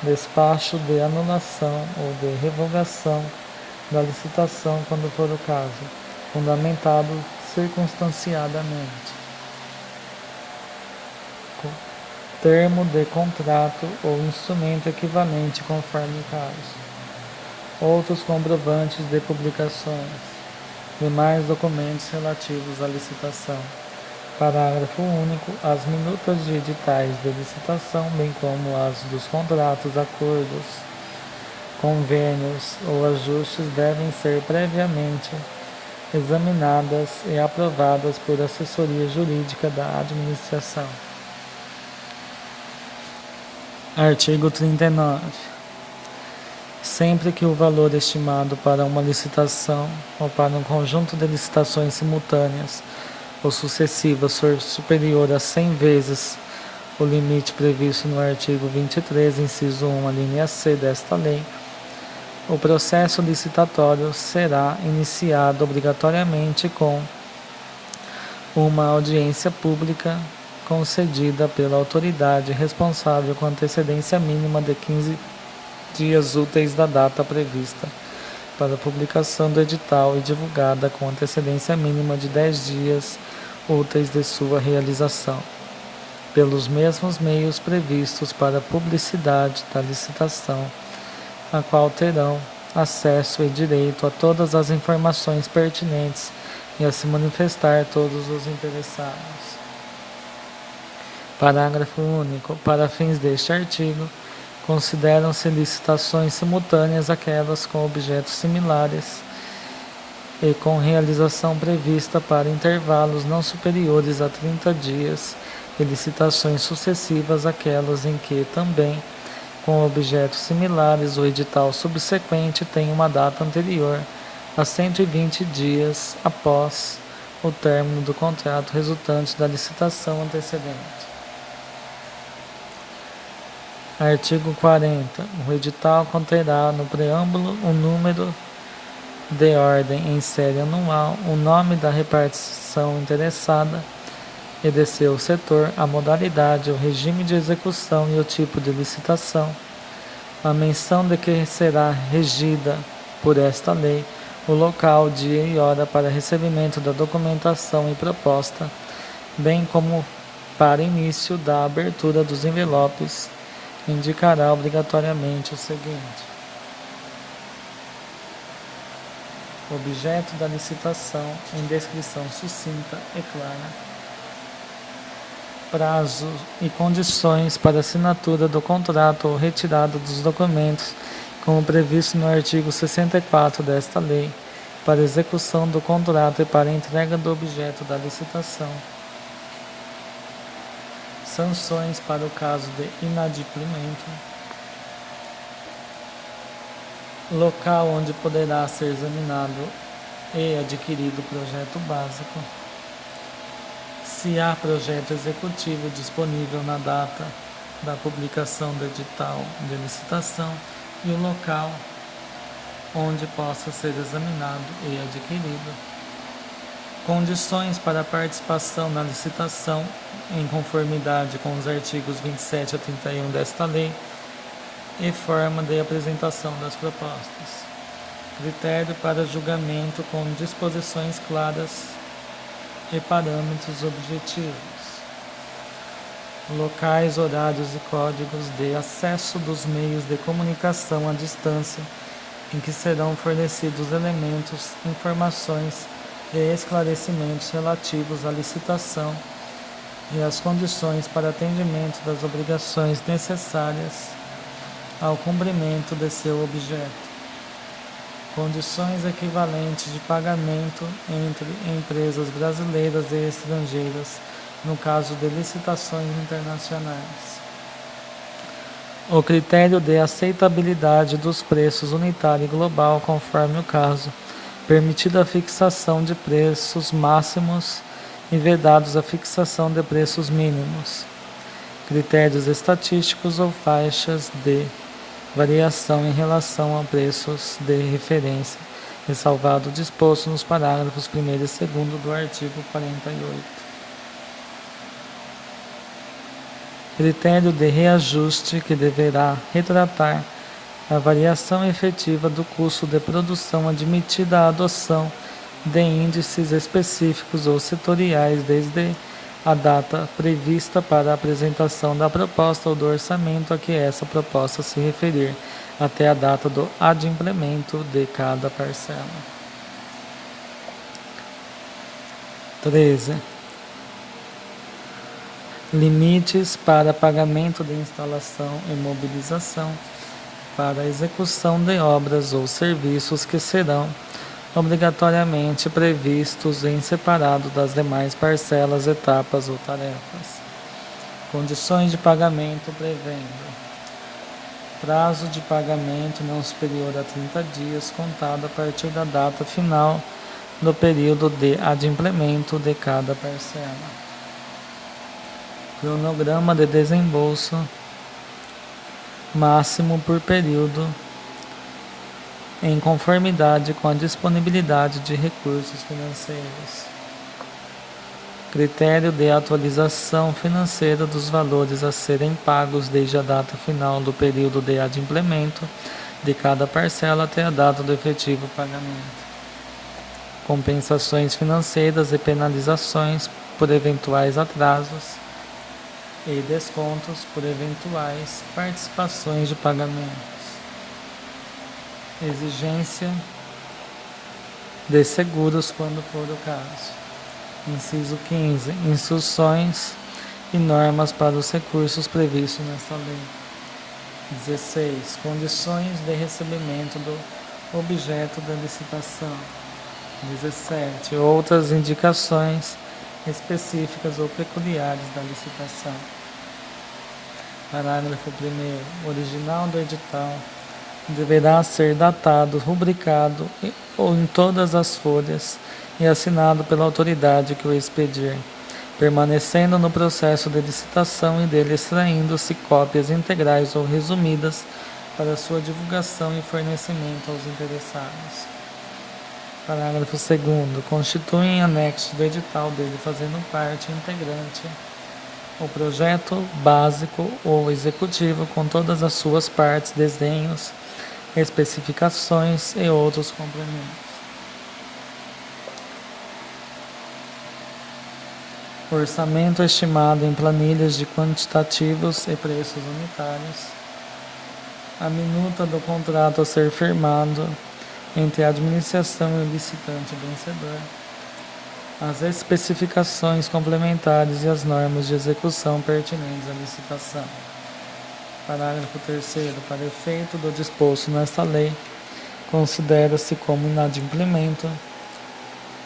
Despacho de anulação ou de revogação da licitação, quando for o caso, fundamentado circunstanciadamente. Termo de contrato ou instrumento equivalente, conforme o caso. Outros comprovantes de publicações. Demais documentos relativos à licitação. Parágrafo único. As minutas de editais de licitação, bem como as dos contratos, acordos, convênios ou ajustes devem ser previamente examinadas e aprovadas por assessoria jurídica da administração. Artigo 39. Sempre que o valor estimado para uma licitação ou para um conjunto de licitações simultâneas ou sucessivas for superior a 100 vezes o limite previsto no artigo 23, inciso 1, a linha C desta lei, o processo licitatório será iniciado obrigatoriamente com uma audiência pública concedida pela autoridade responsável com antecedência mínima de 15 dias úteis da data prevista para a publicação do edital e divulgada com antecedência mínima de 10 dias úteis de sua realização, pelos mesmos meios previstos para a publicidade da licitação, a qual terão acesso e direito a todas as informações pertinentes e a se manifestar todos os interessados. Parágrafo único. Para fins deste artigo, consideram-se licitações simultâneas aquelas com objetos similares e com realização prevista para intervalos não superiores a 30 dias, e licitações sucessivas aquelas em que também, com objetos similares, o edital subsequente tem uma data anterior a 120 dias após o término do contrato resultante da licitação antecedente. Artigo 40. O edital conterá no preâmbulo o número de ordem em série anual, o nome da repartição interessada e de seu setor, a modalidade, o regime de execução e o tipo de licitação, a menção de que será regida por esta lei, o local, dia e hora para recebimento da documentação e proposta, bem como para início da abertura dos envelopes, indicará obrigatoriamente o seguinte: objeto da licitação em descrição sucinta e clara, prazo e condições para assinatura do contrato ou retirada dos documentos, como previsto no artigo 64 desta lei, para execução do contrato e para entrega do objeto da licitação. Sanções para o caso de inadimplemento. Local onde poderá ser examinado e adquirido o projeto básico. Se há projeto executivo disponível na data da publicação do edital de licitação, e o local onde possa ser examinado e adquirido. Condições para a participação na licitação em conformidade com os artigos 27 a 31 desta lei e forma de apresentação das propostas. Critério para julgamento com disposições claras e parâmetros objetivos. Locais, horários e códigos de acesso dos meios de comunicação à distância em que serão fornecidos elementos, informações e esclarecimentos relativos à licitação e as condições para atendimento das obrigações necessárias ao cumprimento de seu objeto. Condições equivalentes de pagamento entre empresas brasileiras e estrangeiras, no caso de licitações internacionais. O critério de aceitabilidade dos preços unitário e global, conforme o caso, permitida a fixação de preços máximos e vedados a fixação de preços mínimos. Critérios estatísticos ou faixas de variação em relação a preços de referência, ressalvado o disposto nos parágrafos 1º e 2º do artigo 48. Critério de reajuste que deverá retratar a variação efetiva do custo de produção admitida a adoção de índices específicos ou setoriais desde a data prevista para a apresentação da proposta ou do orçamento a que essa proposta se referir, até a data do adimplemento de cada parcela. 13. Limites para pagamento de instalação e mobilização para a execução de obras ou serviços que serão obrigatoriamente previstos em separado das demais parcelas, etapas ou tarefas. Condições de pagamento prevendo prazo de pagamento não superior a 30 dias, contado a partir da data final do período de adimplemento de cada parcela. Cronograma de desembolso máximo por período, em conformidade com a disponibilidade de recursos financeiros. Critério de atualização financeira dos valores a serem pagos desde a data final do período de adimplemento de cada parcela até a data do efetivo pagamento. Compensações financeiras e penalizações por eventuais atrasos e descontos por eventuais participações de pagamentos. Exigência de seguros quando for o caso. Inciso 15. Instruções e normas para os recursos previstos nesta lei. 16. Condições de recebimento do objeto da licitação. 17. Outras indicações específicas ou peculiares da licitação. Parágrafo 1º. O original do edital deverá ser datado, rubricado ou em todas as folhas e assinado pela autoridade que o expedir, permanecendo no processo de licitação e dele extraindo-se cópias integrais ou resumidas para sua divulgação e fornecimento aos interessados. Parágrafo 2º. Constituem anexo do edital dele fazendo parte integrante o projeto básico ou executivo com todas as suas partes, desenhos, especificações e outros complementos. Orçamento estimado em planilhas de quantitativos e preços unitários. A minuta do contrato a ser firmado entre a administração e o licitante vencedor. As especificações complementares e as normas de execução pertinentes à licitação. Parágrafo 3º. Para efeito do disposto nesta lei, considera-se como inadimplemento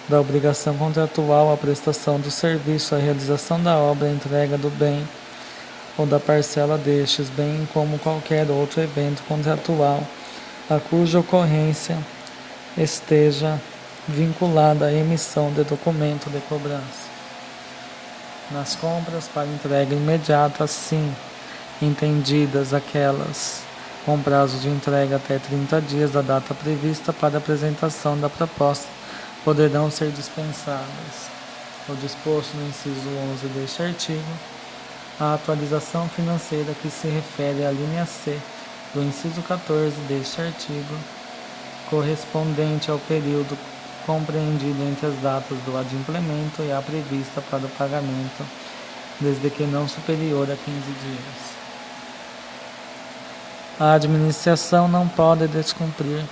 da obrigação contratual a prestação do serviço, a realização da obra, a entrega do bem ou da parcela destes, bem como qualquer outro evento contratual a cuja ocorrência esteja vinculada à emissão de documento de cobrança. Nas compras para entrega imediata, assim entendidas aquelas com prazo de entrega até 30 dias da data prevista para a apresentação da proposta, poderão ser dispensadas. O disposto no inciso 11 deste artigo, a atualização financeira que se refere à linha C do inciso 14 deste artigo, correspondente ao período compreendido entre as datas do adimplemento e a prevista para o pagamento, desde que não superior a 15 dias. A administração não pode descumprir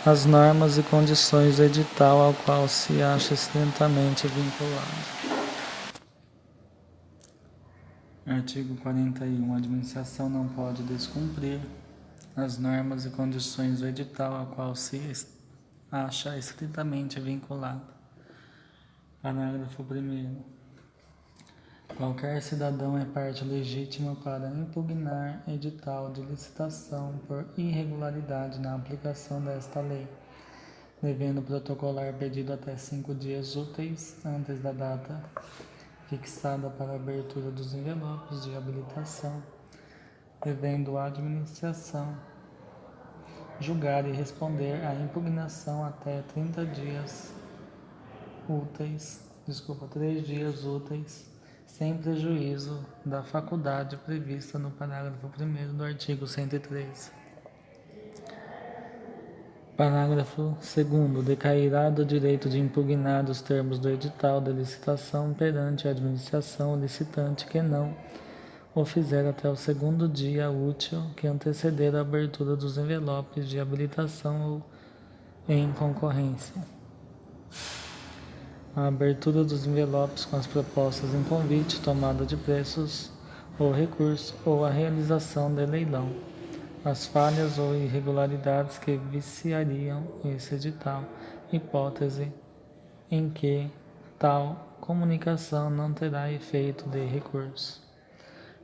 as normas e condições do edital ao qual se acha estritamente vinculado. Artigo 41. A administração não pode descumprir as normas e condições do edital a qual se acha estritamente vinculada. Parágrafo 1º. Qualquer cidadão é parte legítima para impugnar edital de licitação por irregularidade na aplicação desta lei, devendo protocolar pedido até 5 dias úteis antes da data fixada para a abertura dos envelopes de habilitação, devendo a administração julgar e responder à impugnação até 3 dias úteis, sem prejuízo da faculdade prevista no parágrafo 1º do artigo 103. Parágrafo 2º. Decairá do direito de impugnar os termos do edital de licitação perante a administração licitante que não o fizer até o 2º dia útil que anteceder a abertura dos envelopes de habilitação ou em concorrência. A abertura dos envelopes com as propostas em convite, tomada de preços ou recurso ou a realização de leilão. As falhas ou irregularidades que viciariam esse edital, hipótese em que tal comunicação não terá efeito de recurso.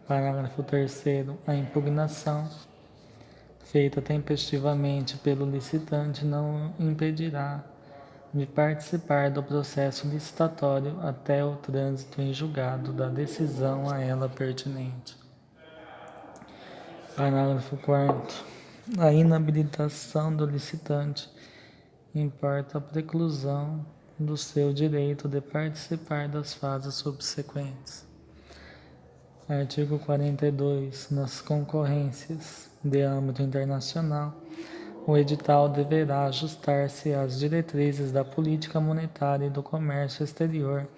Parágrafo 3º. A impugnação feita tempestivamente pelo licitante não impedirá de participar do processo licitatório até o trânsito em julgado da decisão a ela pertinente. Parágrafo 4º. A inabilitação do licitante importa a preclusão do seu direito de participar das fases subsequentes. Artigo 42. Nas concorrências de âmbito internacional, o edital deverá ajustar-se às diretrizes da política monetária e do comércio exterior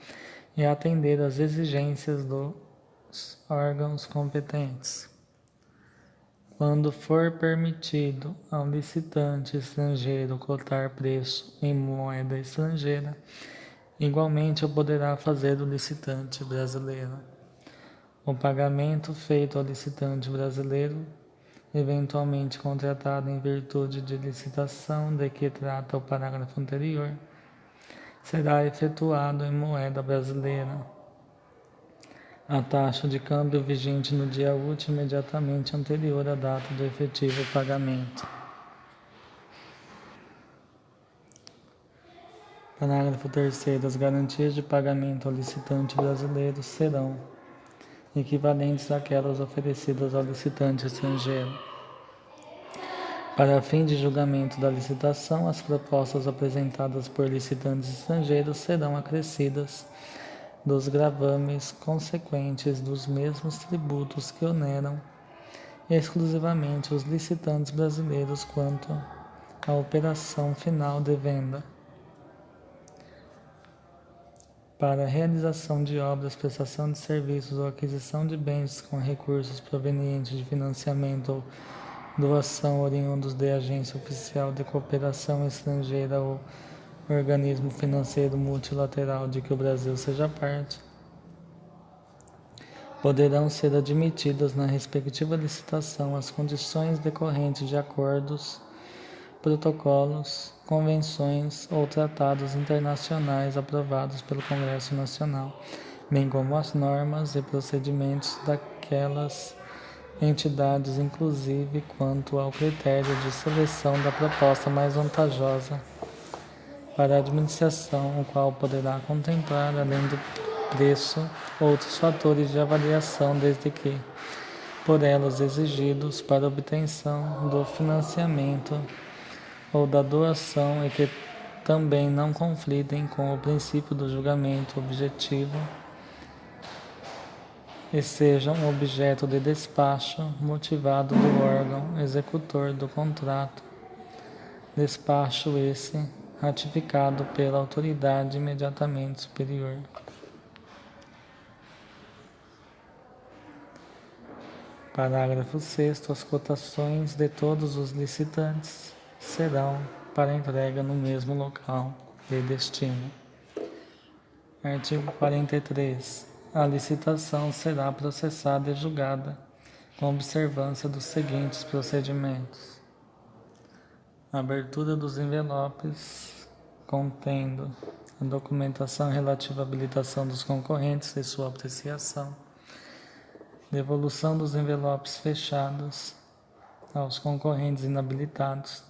e atender às exigências dos órgãos competentes. Quando for permitido ao licitante estrangeiro cotar preço em moeda estrangeira, igualmente o poderá fazer o licitante brasileiro. O pagamento feito ao licitante brasileiro, eventualmente contratado em virtude de licitação de que trata o parágrafo anterior, será efetuado em moeda brasileira. A taxa de câmbio vigente no dia útil imediatamente anterior à data do efetivo pagamento. Parágrafo 3º. As garantias de pagamento ao licitante brasileiro serão equivalentes àquelas oferecidas ao licitante estrangeiro. Para fim de julgamento da licitação, as propostas apresentadas por licitantes estrangeiros serão acrescidas dos gravames consequentes dos mesmos tributos que oneram exclusivamente os licitantes brasileiros quanto à operação final de venda. Para a realização de obras, prestação de serviços ou aquisição de bens com recursos provenientes de financiamento ou doação oriundos de agência oficial de cooperação estrangeira ou organismo financeiro multilateral de que o Brasil seja parte, poderão ser admitidas na respectiva licitação as condições decorrentes de acordos, protocolos, convenções ou tratados internacionais aprovados pelo Congresso Nacional, bem como as normas e procedimentos daquelas entidades, inclusive quanto ao critério de seleção da proposta mais vantajosa para a administração, o qual poderá contemplar, além do preço, outros fatores de avaliação, desde que, por elas exigidos para obtenção do financiamento ou da doação e que também não conflitem com o princípio do julgamento objetivo e sejam objeto de despacho motivado do órgão executor do contrato, despacho esse ratificado pela autoridade imediatamente superior. Parágrafo 6º. As cotações de todos os licitantes serão para entrega no mesmo local de destino. Artigo 43. a licitação será processada e julgada com observância dos seguintes procedimentos: abertura dos envelopes contendo a documentação relativa à habilitação dos concorrentes e sua apreciação, devolução dos envelopes fechados aos concorrentes inabilitados,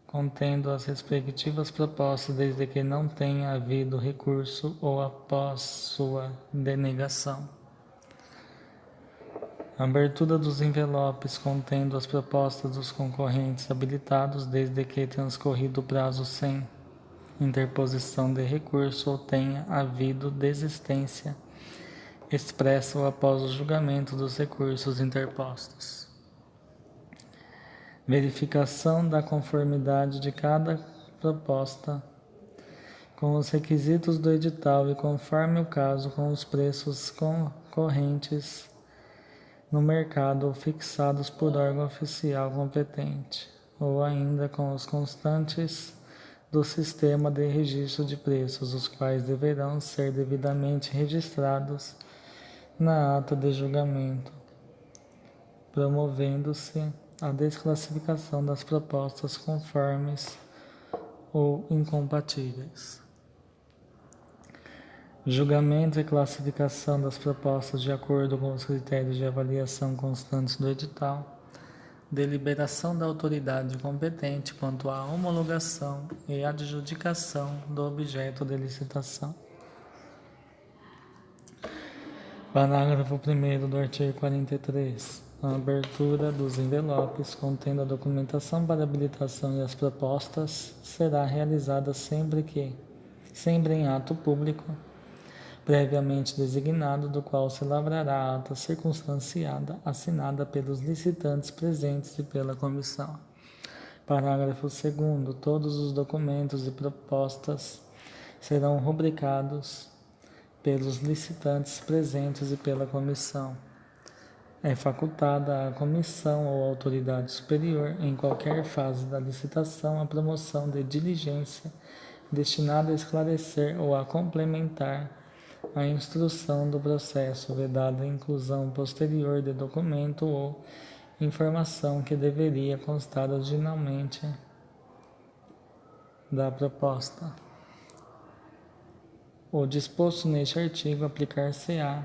contendo as respectivas propostas, desde que não tenha havido recurso ou após sua denegação. Abertura dos envelopes contendo as propostas dos concorrentes habilitados, desde que transcorrido o prazo sem interposição de recurso ou tenha havido desistência expressa ou após o julgamento dos recursos interpostos. Verificação da conformidade de cada proposta com os requisitos do edital e, conforme o caso, com os preços concorrentes no mercado ou fixados por órgão oficial competente, ou ainda com os constantes do sistema de registro de preços, os quais deverão ser devidamente registrados na ata de julgamento, promovendo-se a desclassificação das propostas conformes ou incompatíveis. Julgamento e classificação das propostas de acordo com os critérios de avaliação constantes do edital. Deliberação da autoridade competente quanto à homologação e adjudicação do objeto de licitação. Parágrafo 1º do artigo 43. A abertura dos envelopes contendo a documentação para habilitação e as propostas será realizada sempre em ato público, previamente designado, do qual se lavrará a ata circunstanciada, assinada pelos licitantes presentes e pela comissão. Parágrafo 2º. Todos os documentos e propostas serão rubricados pelos licitantes presentes e pela comissão. É facultada à comissão ou autoridade superior, em qualquer fase da licitação, a promoção de diligência destinada a esclarecer ou a complementar a instrução do processo, vedada a inclusão posterior de documento ou informação que deveria constar originalmente da proposta. O disposto neste artigo aplicar-se-á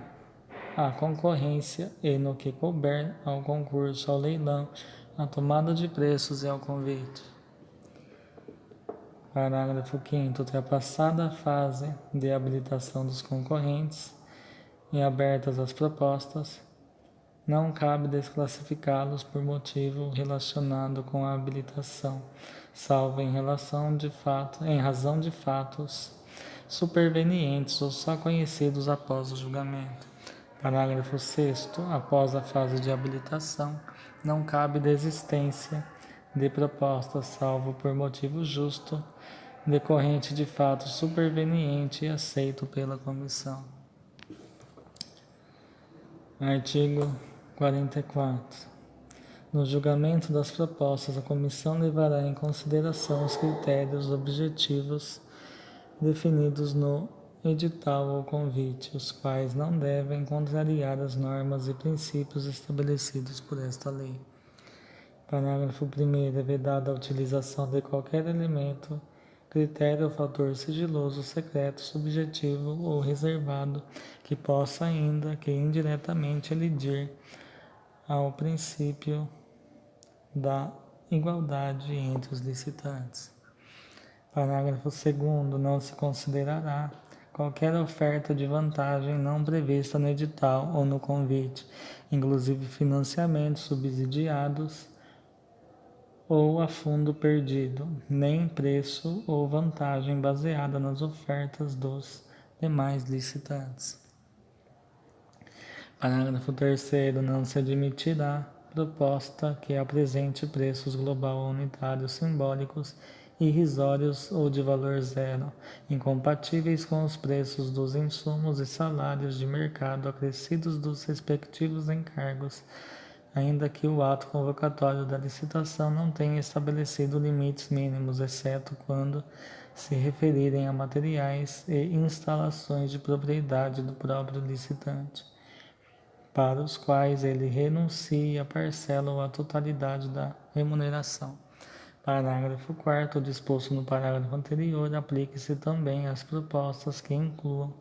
à concorrência e, no que couber, ao concurso, ao leilão, à tomada de preços e ao convite. Parágrafo 5º. Ultrapassada a fase de habilitação dos concorrentes e abertas as propostas, não cabe desclassificá-los por motivo relacionado com a habilitação, salvo em razão de fatos supervenientes ou só conhecidos após o julgamento. Parágrafo 6º. Após a fase de habilitação, não cabe desistência de propostas, salvo por motivo justo, decorrente de fato superveniente e aceito pela comissão. Artigo 44. No julgamento das propostas, a comissão levará em consideração os critérios objetivos definidos no edital ou convite, os quais não devem contrariar as normas e princípios estabelecidos por esta lei. Parágrafo 1º. É vedada a utilização de qualquer elemento, critério ou fator sigiloso, secreto, subjetivo ou reservado que possa, ainda que indiretamente, elidir ao princípio da igualdade entre os licitantes. Parágrafo 2º. Não se considerará qualquer oferta de vantagem não prevista no edital ou no convite, inclusive financiamentos subsidiados ou a fundo perdido, nem preço ou vantagem baseada nas ofertas dos demais licitantes. Parágrafo 3º. Não se admitirá proposta que apresente preços global ou unitários simbólicos, irrisórios ou de valor zero, incompatíveis com os preços dos insumos e salários de mercado acrescidos dos respectivos encargos, ainda que o ato convocatório da licitação não tenha estabelecido limites mínimos, exceto quando se referirem a materiais e instalações de propriedade do próprio licitante, para os quais ele renuncie a parcela ou a totalidade da remuneração. Parágrafo 4º, o disposto no parágrafo anterior, aplique-se também às propostas que incluam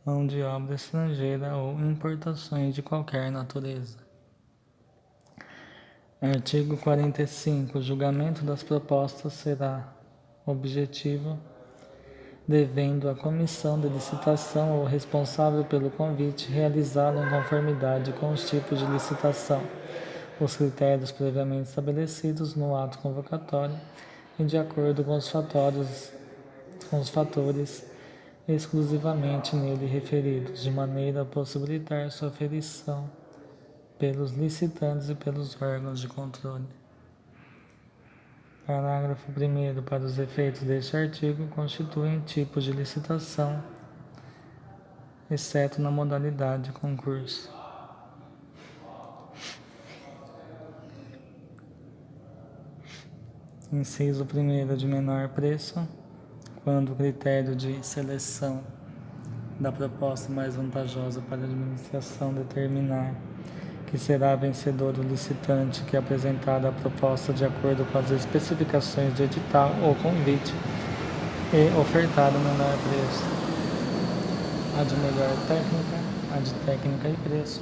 mão de obra estrangeira ou importações de qualquer natureza. Artigo 45. O julgamento das propostas será objetivo, devendo a comissão de licitação ou responsável pelo convite realizá-lo em conformidade com os tipos de licitação, os critérios previamente estabelecidos no ato convocatório e de acordo com os fatores exclusivamente nele referidos, de maneira a possibilitar sua aferição pelos licitantes e pelos órgãos de controle. Parágrafo 1º. Para os efeitos deste artigo, constituem tipos de licitação, exceto na modalidade concurso. Inciso 1º, de menor preço, quando o critério de seleção da proposta mais vantajosa para a administração determinar que será vencedor o licitante que apresentar a proposta de acordo com as especificações do edital ou convite e ofertar o menor preço. A de melhor técnica, a de técnica e preço,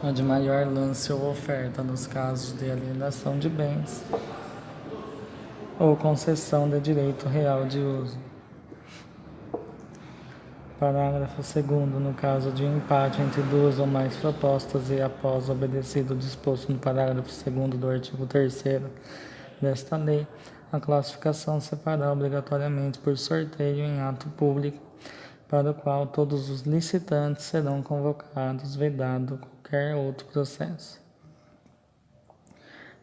a de maior lance ou oferta nos casos de alienação de bens ou concessão de direito real de uso. Parágrafo 2º. No caso de empate entre duas ou mais propostas e após obedecido o disposto no parágrafo 2º do artigo 3º desta lei, a classificação se fará obrigatoriamente por sorteio em ato público, para o qual todos os licitantes serão convocados, vedado qualquer outro processo.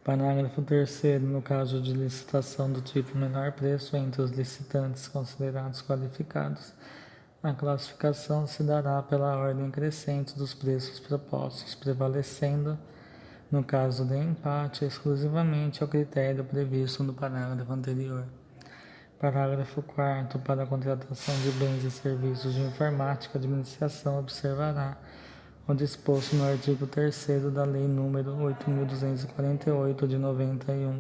Parágrafo 3º. No caso de licitação do tipo menor preço entre os licitantes considerados qualificados, a classificação se dará pela ordem crescente dos preços propostos, prevalecendo, no caso de empate, exclusivamente ao critério previsto no parágrafo anterior. Parágrafo 4º. Para a contratação de bens e serviços de informática, a administração observará o disposto no artigo 3º da Lei nº 8.248, de 91,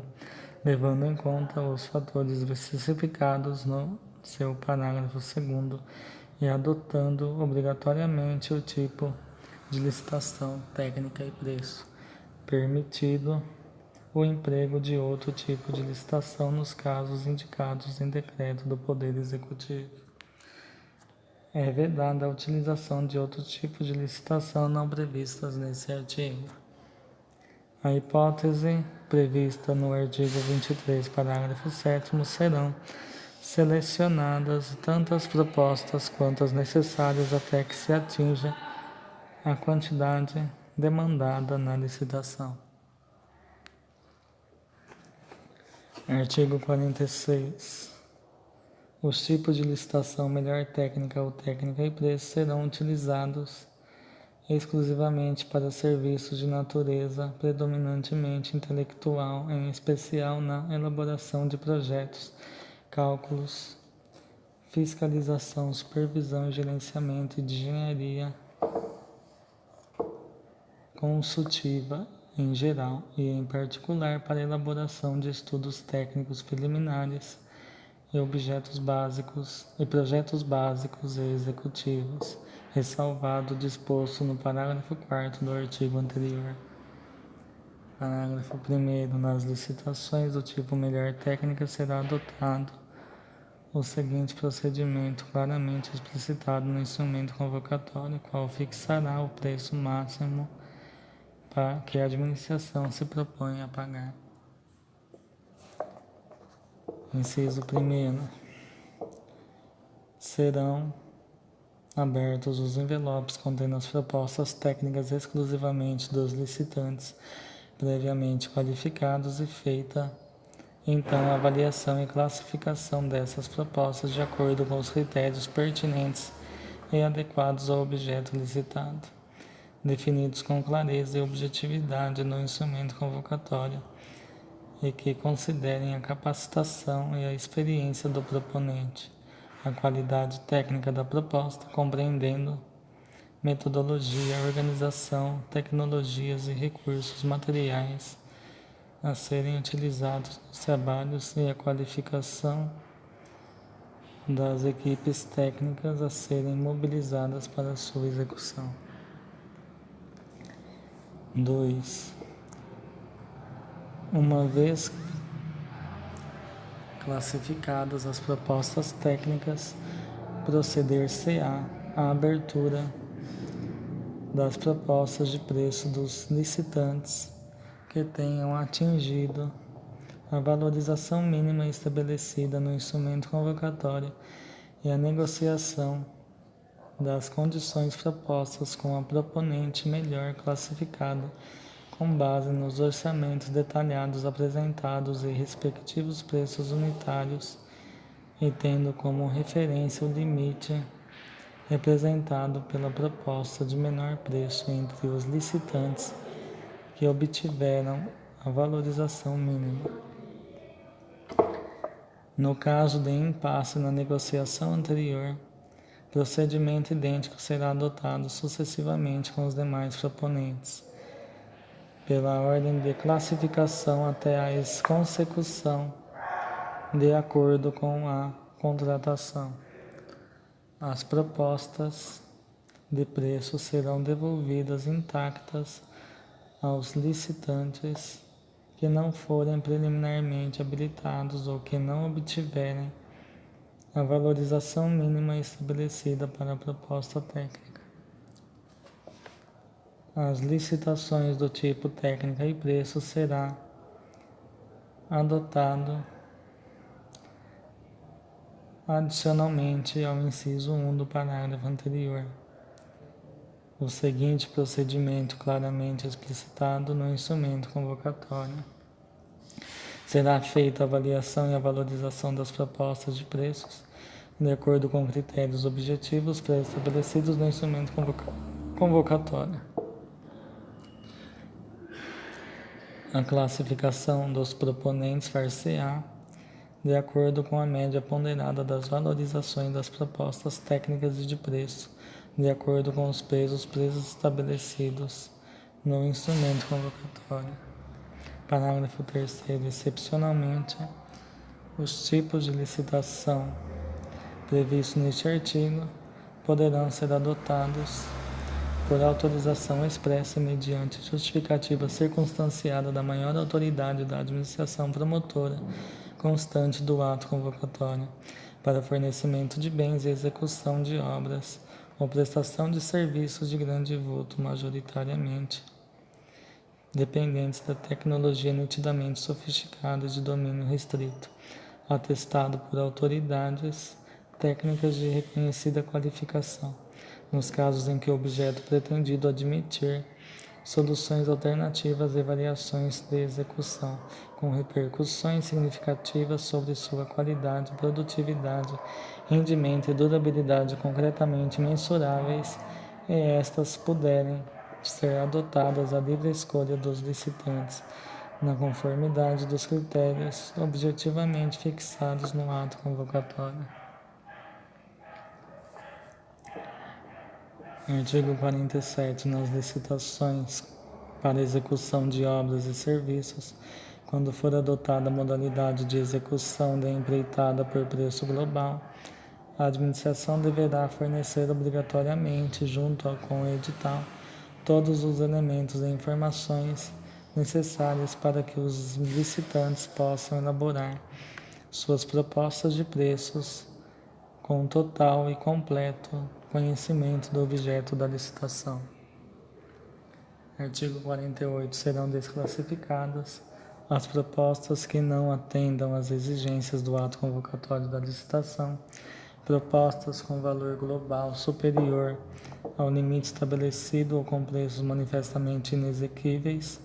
levando em conta os fatores especificados no seu parágrafo 2º e adotando obrigatoriamente o tipo de licitação, técnica e preço, permitido o emprego de outro tipo de licitação nos casos indicados em decreto do Poder Executivo. É vedada a utilização de outros tipos de licitação não previstas nesse artigo. A hipótese prevista no artigo 23, parágrafo 7º, serão selecionadas tantas propostas quanto as necessárias até que se atinja a quantidade demandada na licitação. Artigo 46. Os tipos de licitação melhor técnica ou técnica e preço serão utilizados exclusivamente para serviços de natureza predominantemente intelectual, em especial na elaboração de projetos, cálculos, fiscalização, supervisão e gerenciamento de engenharia consultiva em geral e em particular para a elaboração de estudos técnicos preliminares e projetos básicos e executivos, ressalvado o disposto no parágrafo 4º do artigo anterior. Parágrafo 1º. Nas licitações do tipo melhor técnica será adotado o seguinte procedimento claramente explicitado no instrumento convocatório, qual fixará o preço máximo para que a administração se propõe a pagar. Inciso 1º. Serão abertos os envelopes contendo as propostas técnicas exclusivamente dos licitantes previamente qualificados e feita então a avaliação e classificação dessas propostas de acordo com os critérios pertinentes e adequados ao objeto licitado, definidos com clareza e objetividade no instrumento convocatório e que considerem a capacitação e a experiência do proponente, a qualidade técnica da proposta, compreendendo metodologia, organização, tecnologias e recursos materiais a serem utilizados nos trabalhos e a qualificação das equipes técnicas a serem mobilizadas para sua execução. 2. Uma vez classificadas as propostas técnicas, proceder-se-á à abertura das propostas de preço dos licitantes que tenham atingido a valorização mínima estabelecida no instrumento convocatório e a negociação das condições propostas com a proponente melhor classificada com base nos orçamentos detalhados apresentados e respectivos preços unitários e tendo como referência o limite representado pela proposta de menor preço entre os licitantes que obtiveram a valorização mínima. No caso de impasse na negociação anterior, procedimento idêntico será adotado sucessivamente com os demais proponentes, pela ordem de classificação até a consecução de acordo com a contratação. As propostas de preço serão devolvidas intactas aos licitantes que não forem preliminarmente habilitados ou que não obtiverem a valorização mínima estabelecida para a proposta técnica. As licitações do tipo técnica e preço será adotado adicionalmente ao inciso 1 do parágrafo anterior o seguinte procedimento claramente explicitado no instrumento convocatório. Será feita a avaliação e a valorização das propostas de preços de acordo com critérios objetivos pré-estabelecidos no instrumento convocatório. A classificação dos proponentes far-se-á de acordo com a média ponderada das valorizações das propostas técnicas e de preço, de acordo com os pesos estabelecidos no instrumento convocatório. Parágrafo 3º. Excepcionalmente, os tipos de licitação previstos neste artigo poderão ser adotados por autorização expressa mediante justificativa circunstanciada da maior autoridade da administração promotora constante do ato convocatório para fornecimento de bens e execução de obras ou prestação de serviços de grande vulto, majoritariamente dependentes da tecnologia nitidamente sofisticada e de domínio restrito, atestado por autoridades técnicas de reconhecida qualificação, nos casos em que o objeto pretendido admitir soluções alternativas e variações de execução, com repercussões significativas sobre sua qualidade, produtividade, rendimento e durabilidade concretamente mensuráveis, e estas puderem ser adotadas à livre escolha dos licitantes, na conformidade dos critérios objetivamente fixados no ato convocatório. Artigo 47. Nas licitações para execução de obras e serviços, quando for adotada a modalidade de execução da empreitada por preço global, a administração deverá fornecer obrigatoriamente, junto com o edital, todos os elementos e informações necessárias para que os licitantes possam elaborar suas propostas de preços com total e completo conhecimento do objeto da licitação. Artigo 48. Serão desclassificadas as propostas que não atendam às exigências do ato convocatório da licitação, propostas com valor global superior ao limite estabelecido ou com preços manifestamente inexequíveis,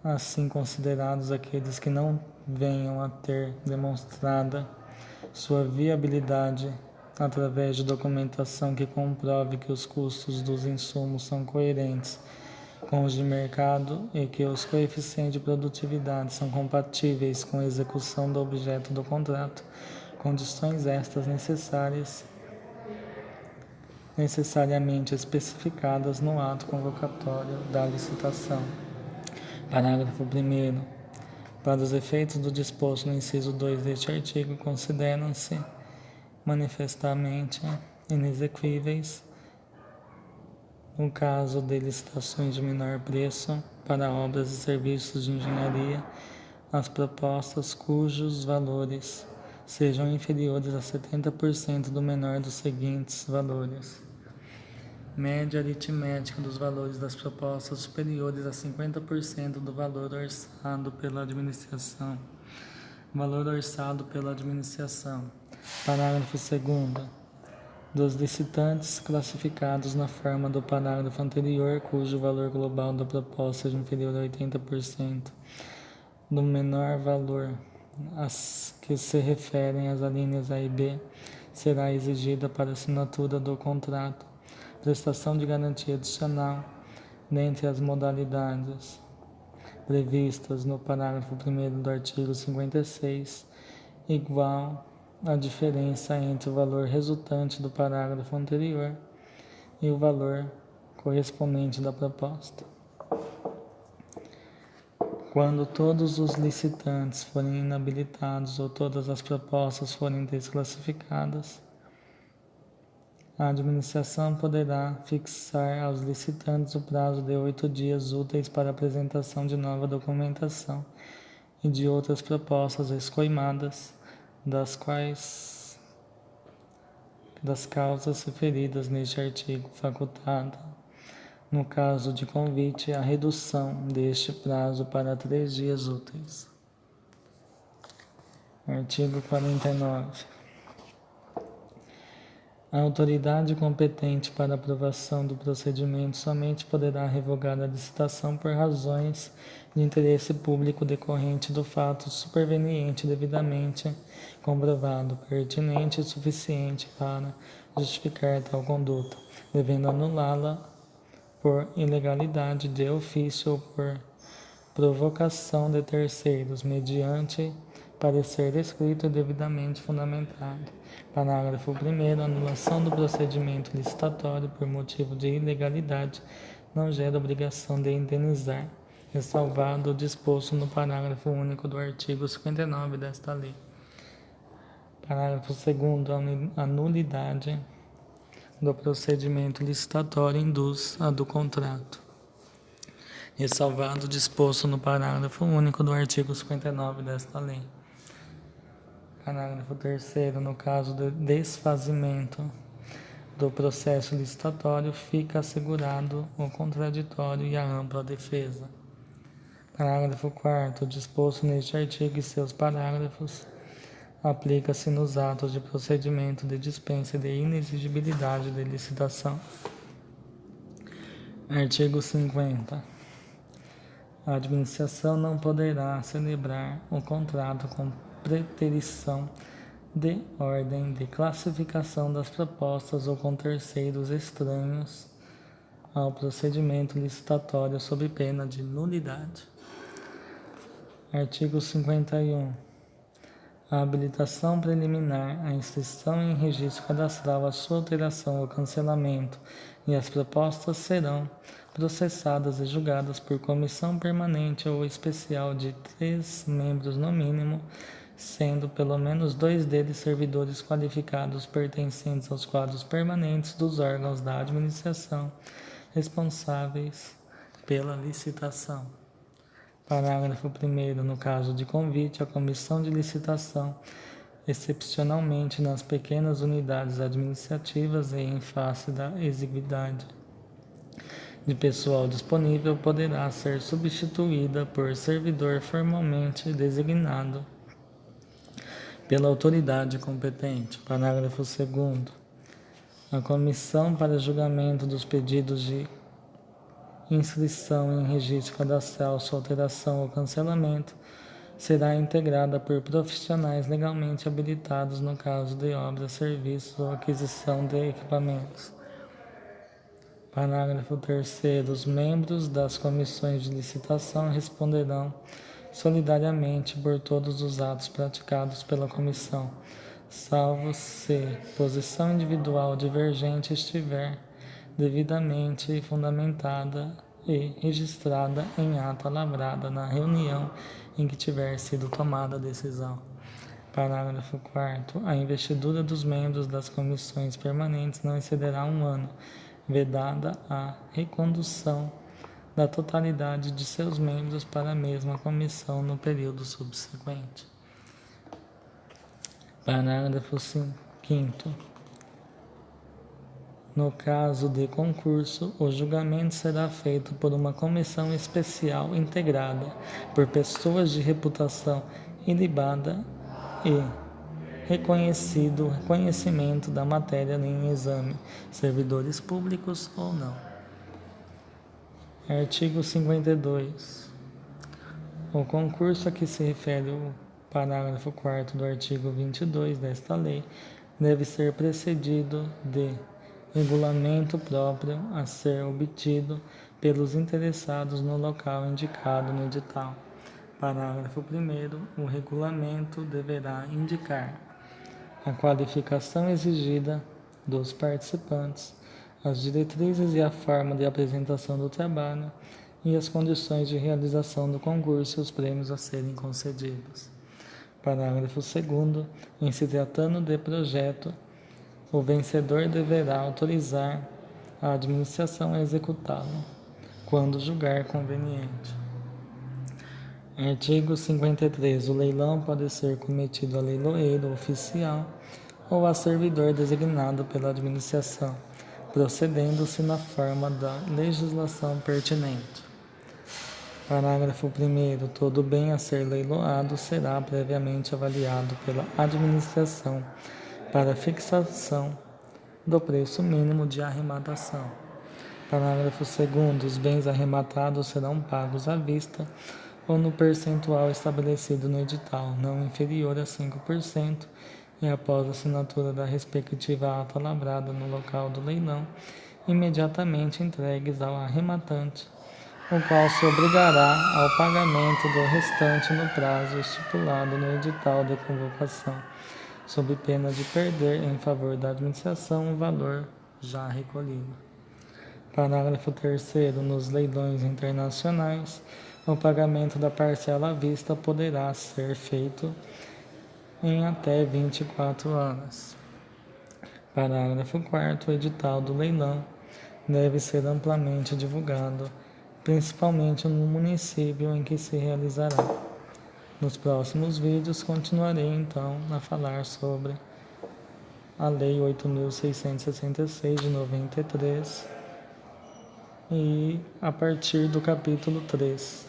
assim considerados aqueles que não venham a ter demonstrada sua viabilidade através de documentação que comprove que os custos dos insumos são coerentes com os de mercado e que os coeficientes de produtividade são compatíveis com a execução do objeto do contrato, condições estas necessariamente especificadas no ato convocatório da licitação. Parágrafo 1º. Para os efeitos do disposto no inciso 2 deste artigo, consideram-se manifestamente inexequíveis, no caso de licitações de menor preço para obras e serviços de engenharia, as propostas cujos valores sejam inferiores a 70% do menor dos seguintes valores: média aritmética dos valores das propostas superiores a 50% do valor orçado pela administração. Valor orçado pela administração. Parágrafo 2º. Dos licitantes classificados na forma do parágrafo anterior, cujo valor global da proposta seja inferior a 80% do menor valor às que se referem as alíneas A e B, será exigida para assinatura do contrato prestação de garantia adicional, dentre as modalidades previstas no parágrafo 1º do artigo 56, igual à diferença entre o valor resultante do parágrafo anterior e o valor correspondente da proposta. Quando todos os licitantes forem inabilitados ou todas as propostas forem desclassificadas, a administração poderá fixar aos licitantes o prazo de 8 dias úteis para apresentação de nova documentação e de outras propostas escoimadas, das causas referidas neste artigo, facultada, no caso de convite, a redução deste prazo para 3 dias úteis. Artigo 49. A autoridade competente para aprovação do procedimento somente poderá revogar a licitação por razões de interesse público decorrente do fato superveniente devidamente comprovado, pertinente e suficiente para justificar tal conduta, devendo anulá-la por ilegalidade de ofício ou por provocação de terceiros, mediante parecer escrito e devidamente fundamentado. Parágrafo 1º. Anulação do procedimento licitatório por motivo de ilegalidade não gera obrigação de indenizar, ressalvado o disposto no parágrafo único do artigo 59 desta lei. Parágrafo 2º. A nulidade do procedimento licitatório induz a do contrato, ressalvado o disposto no parágrafo único do artigo 59 desta lei. Parágrafo 3º. No caso de desfazimento do processo licitatório, fica assegurado o contraditório e a ampla defesa. Parágrafo 4º. Disposto neste artigo e seus parágrafos, aplica-se nos atos de procedimento de dispensa e de inexigibilidade de licitação. Artigo 50. A administração não poderá celebrar o contrato com preterição de ordem de classificação das propostas ou com terceiros estranhos ao procedimento licitatório sob pena de nulidade. Artigo 51. A habilitação preliminar, a inscrição em registro cadastral, a sua alteração ou cancelamento e as propostas serão processadas e julgadas por comissão permanente ou especial de 3 membros no mínimo, sendo pelo menos 2 deles servidores qualificados pertencentes aos quadros permanentes dos órgãos da administração responsáveis pela licitação. Parágrafo 1º. No caso de convite, a comissão de licitação, excepcionalmente nas pequenas unidades administrativas e em face da exiguidade de pessoal disponível, poderá ser substituída por servidor formalmente designado pela autoridade competente. Parágrafo 2º. A comissão para julgamento dos pedidos de inscrição em registro cadastral, sua alteração ou cancelamento será integrada por profissionais legalmente habilitados no caso de obras, serviços ou aquisição de equipamentos. Parágrafo 3º. Os membros das comissões de licitação responderão solidariamente por todos os atos praticados pela comissão, salvo se posição individual divergente estiver devidamente fundamentada e registrada em ata lavrada na reunião em que tiver sido tomada a decisão. Parágrafo 4º. A investidura dos membros das comissões permanentes não excederá 1 ano, vedada a recondução da totalidade de seus membros para a mesma comissão no período subsequente. Parágrafo 5º. No caso de concurso, o julgamento será feito por uma comissão especial integrada por pessoas de reputação ilibada e conhecimento da matéria em exame, servidores públicos ou não. Artigo 52. O concurso a que se refere o parágrafo 4º do artigo 22 desta lei deve ser precedido de regulamento próprio a ser obtido pelos interessados no local indicado no edital. Parágrafo 1º. O regulamento deverá indicar a qualificação exigida dos participantes, as diretrizes e a forma de apresentação do trabalho e as condições de realização do concurso e os prêmios a serem concedidos. Parágrafo 2º. Em se tratando de projeto, o vencedor deverá autorizar a administração a executá-lo, quando julgar conveniente. Artigo 53. O leilão pode ser cometido a leiloeiro oficial ou a servidor designado pela administração, procedendo-se na forma da legislação pertinente. Parágrafo 1º. Todo bem a ser leiloado será previamente avaliado pela administração para fixação do preço mínimo de arrematação. Parágrafo 2º. Os bens arrematados serão pagos à vista ou no percentual estabelecido no edital, não inferior a 5%, e após a assinatura da respectiva ata lavrada no local do leilão, imediatamente entregues ao arrematante, o qual se obrigará ao pagamento do restante no prazo estipulado no edital de convocação, sob pena de perder em favor da administração o valor já recolhido. Parágrafo 3º. Nos leilões internacionais, o pagamento da parcela à vista poderá ser feito em até 24 horas. Parágrafo 4º. O edital do leilão deve ser amplamente divulgado, principalmente no município em que se realizará. Nos próximos vídeos continuarei então a falar sobre a Lei 8.666 de 93 e a partir do capítulo 3.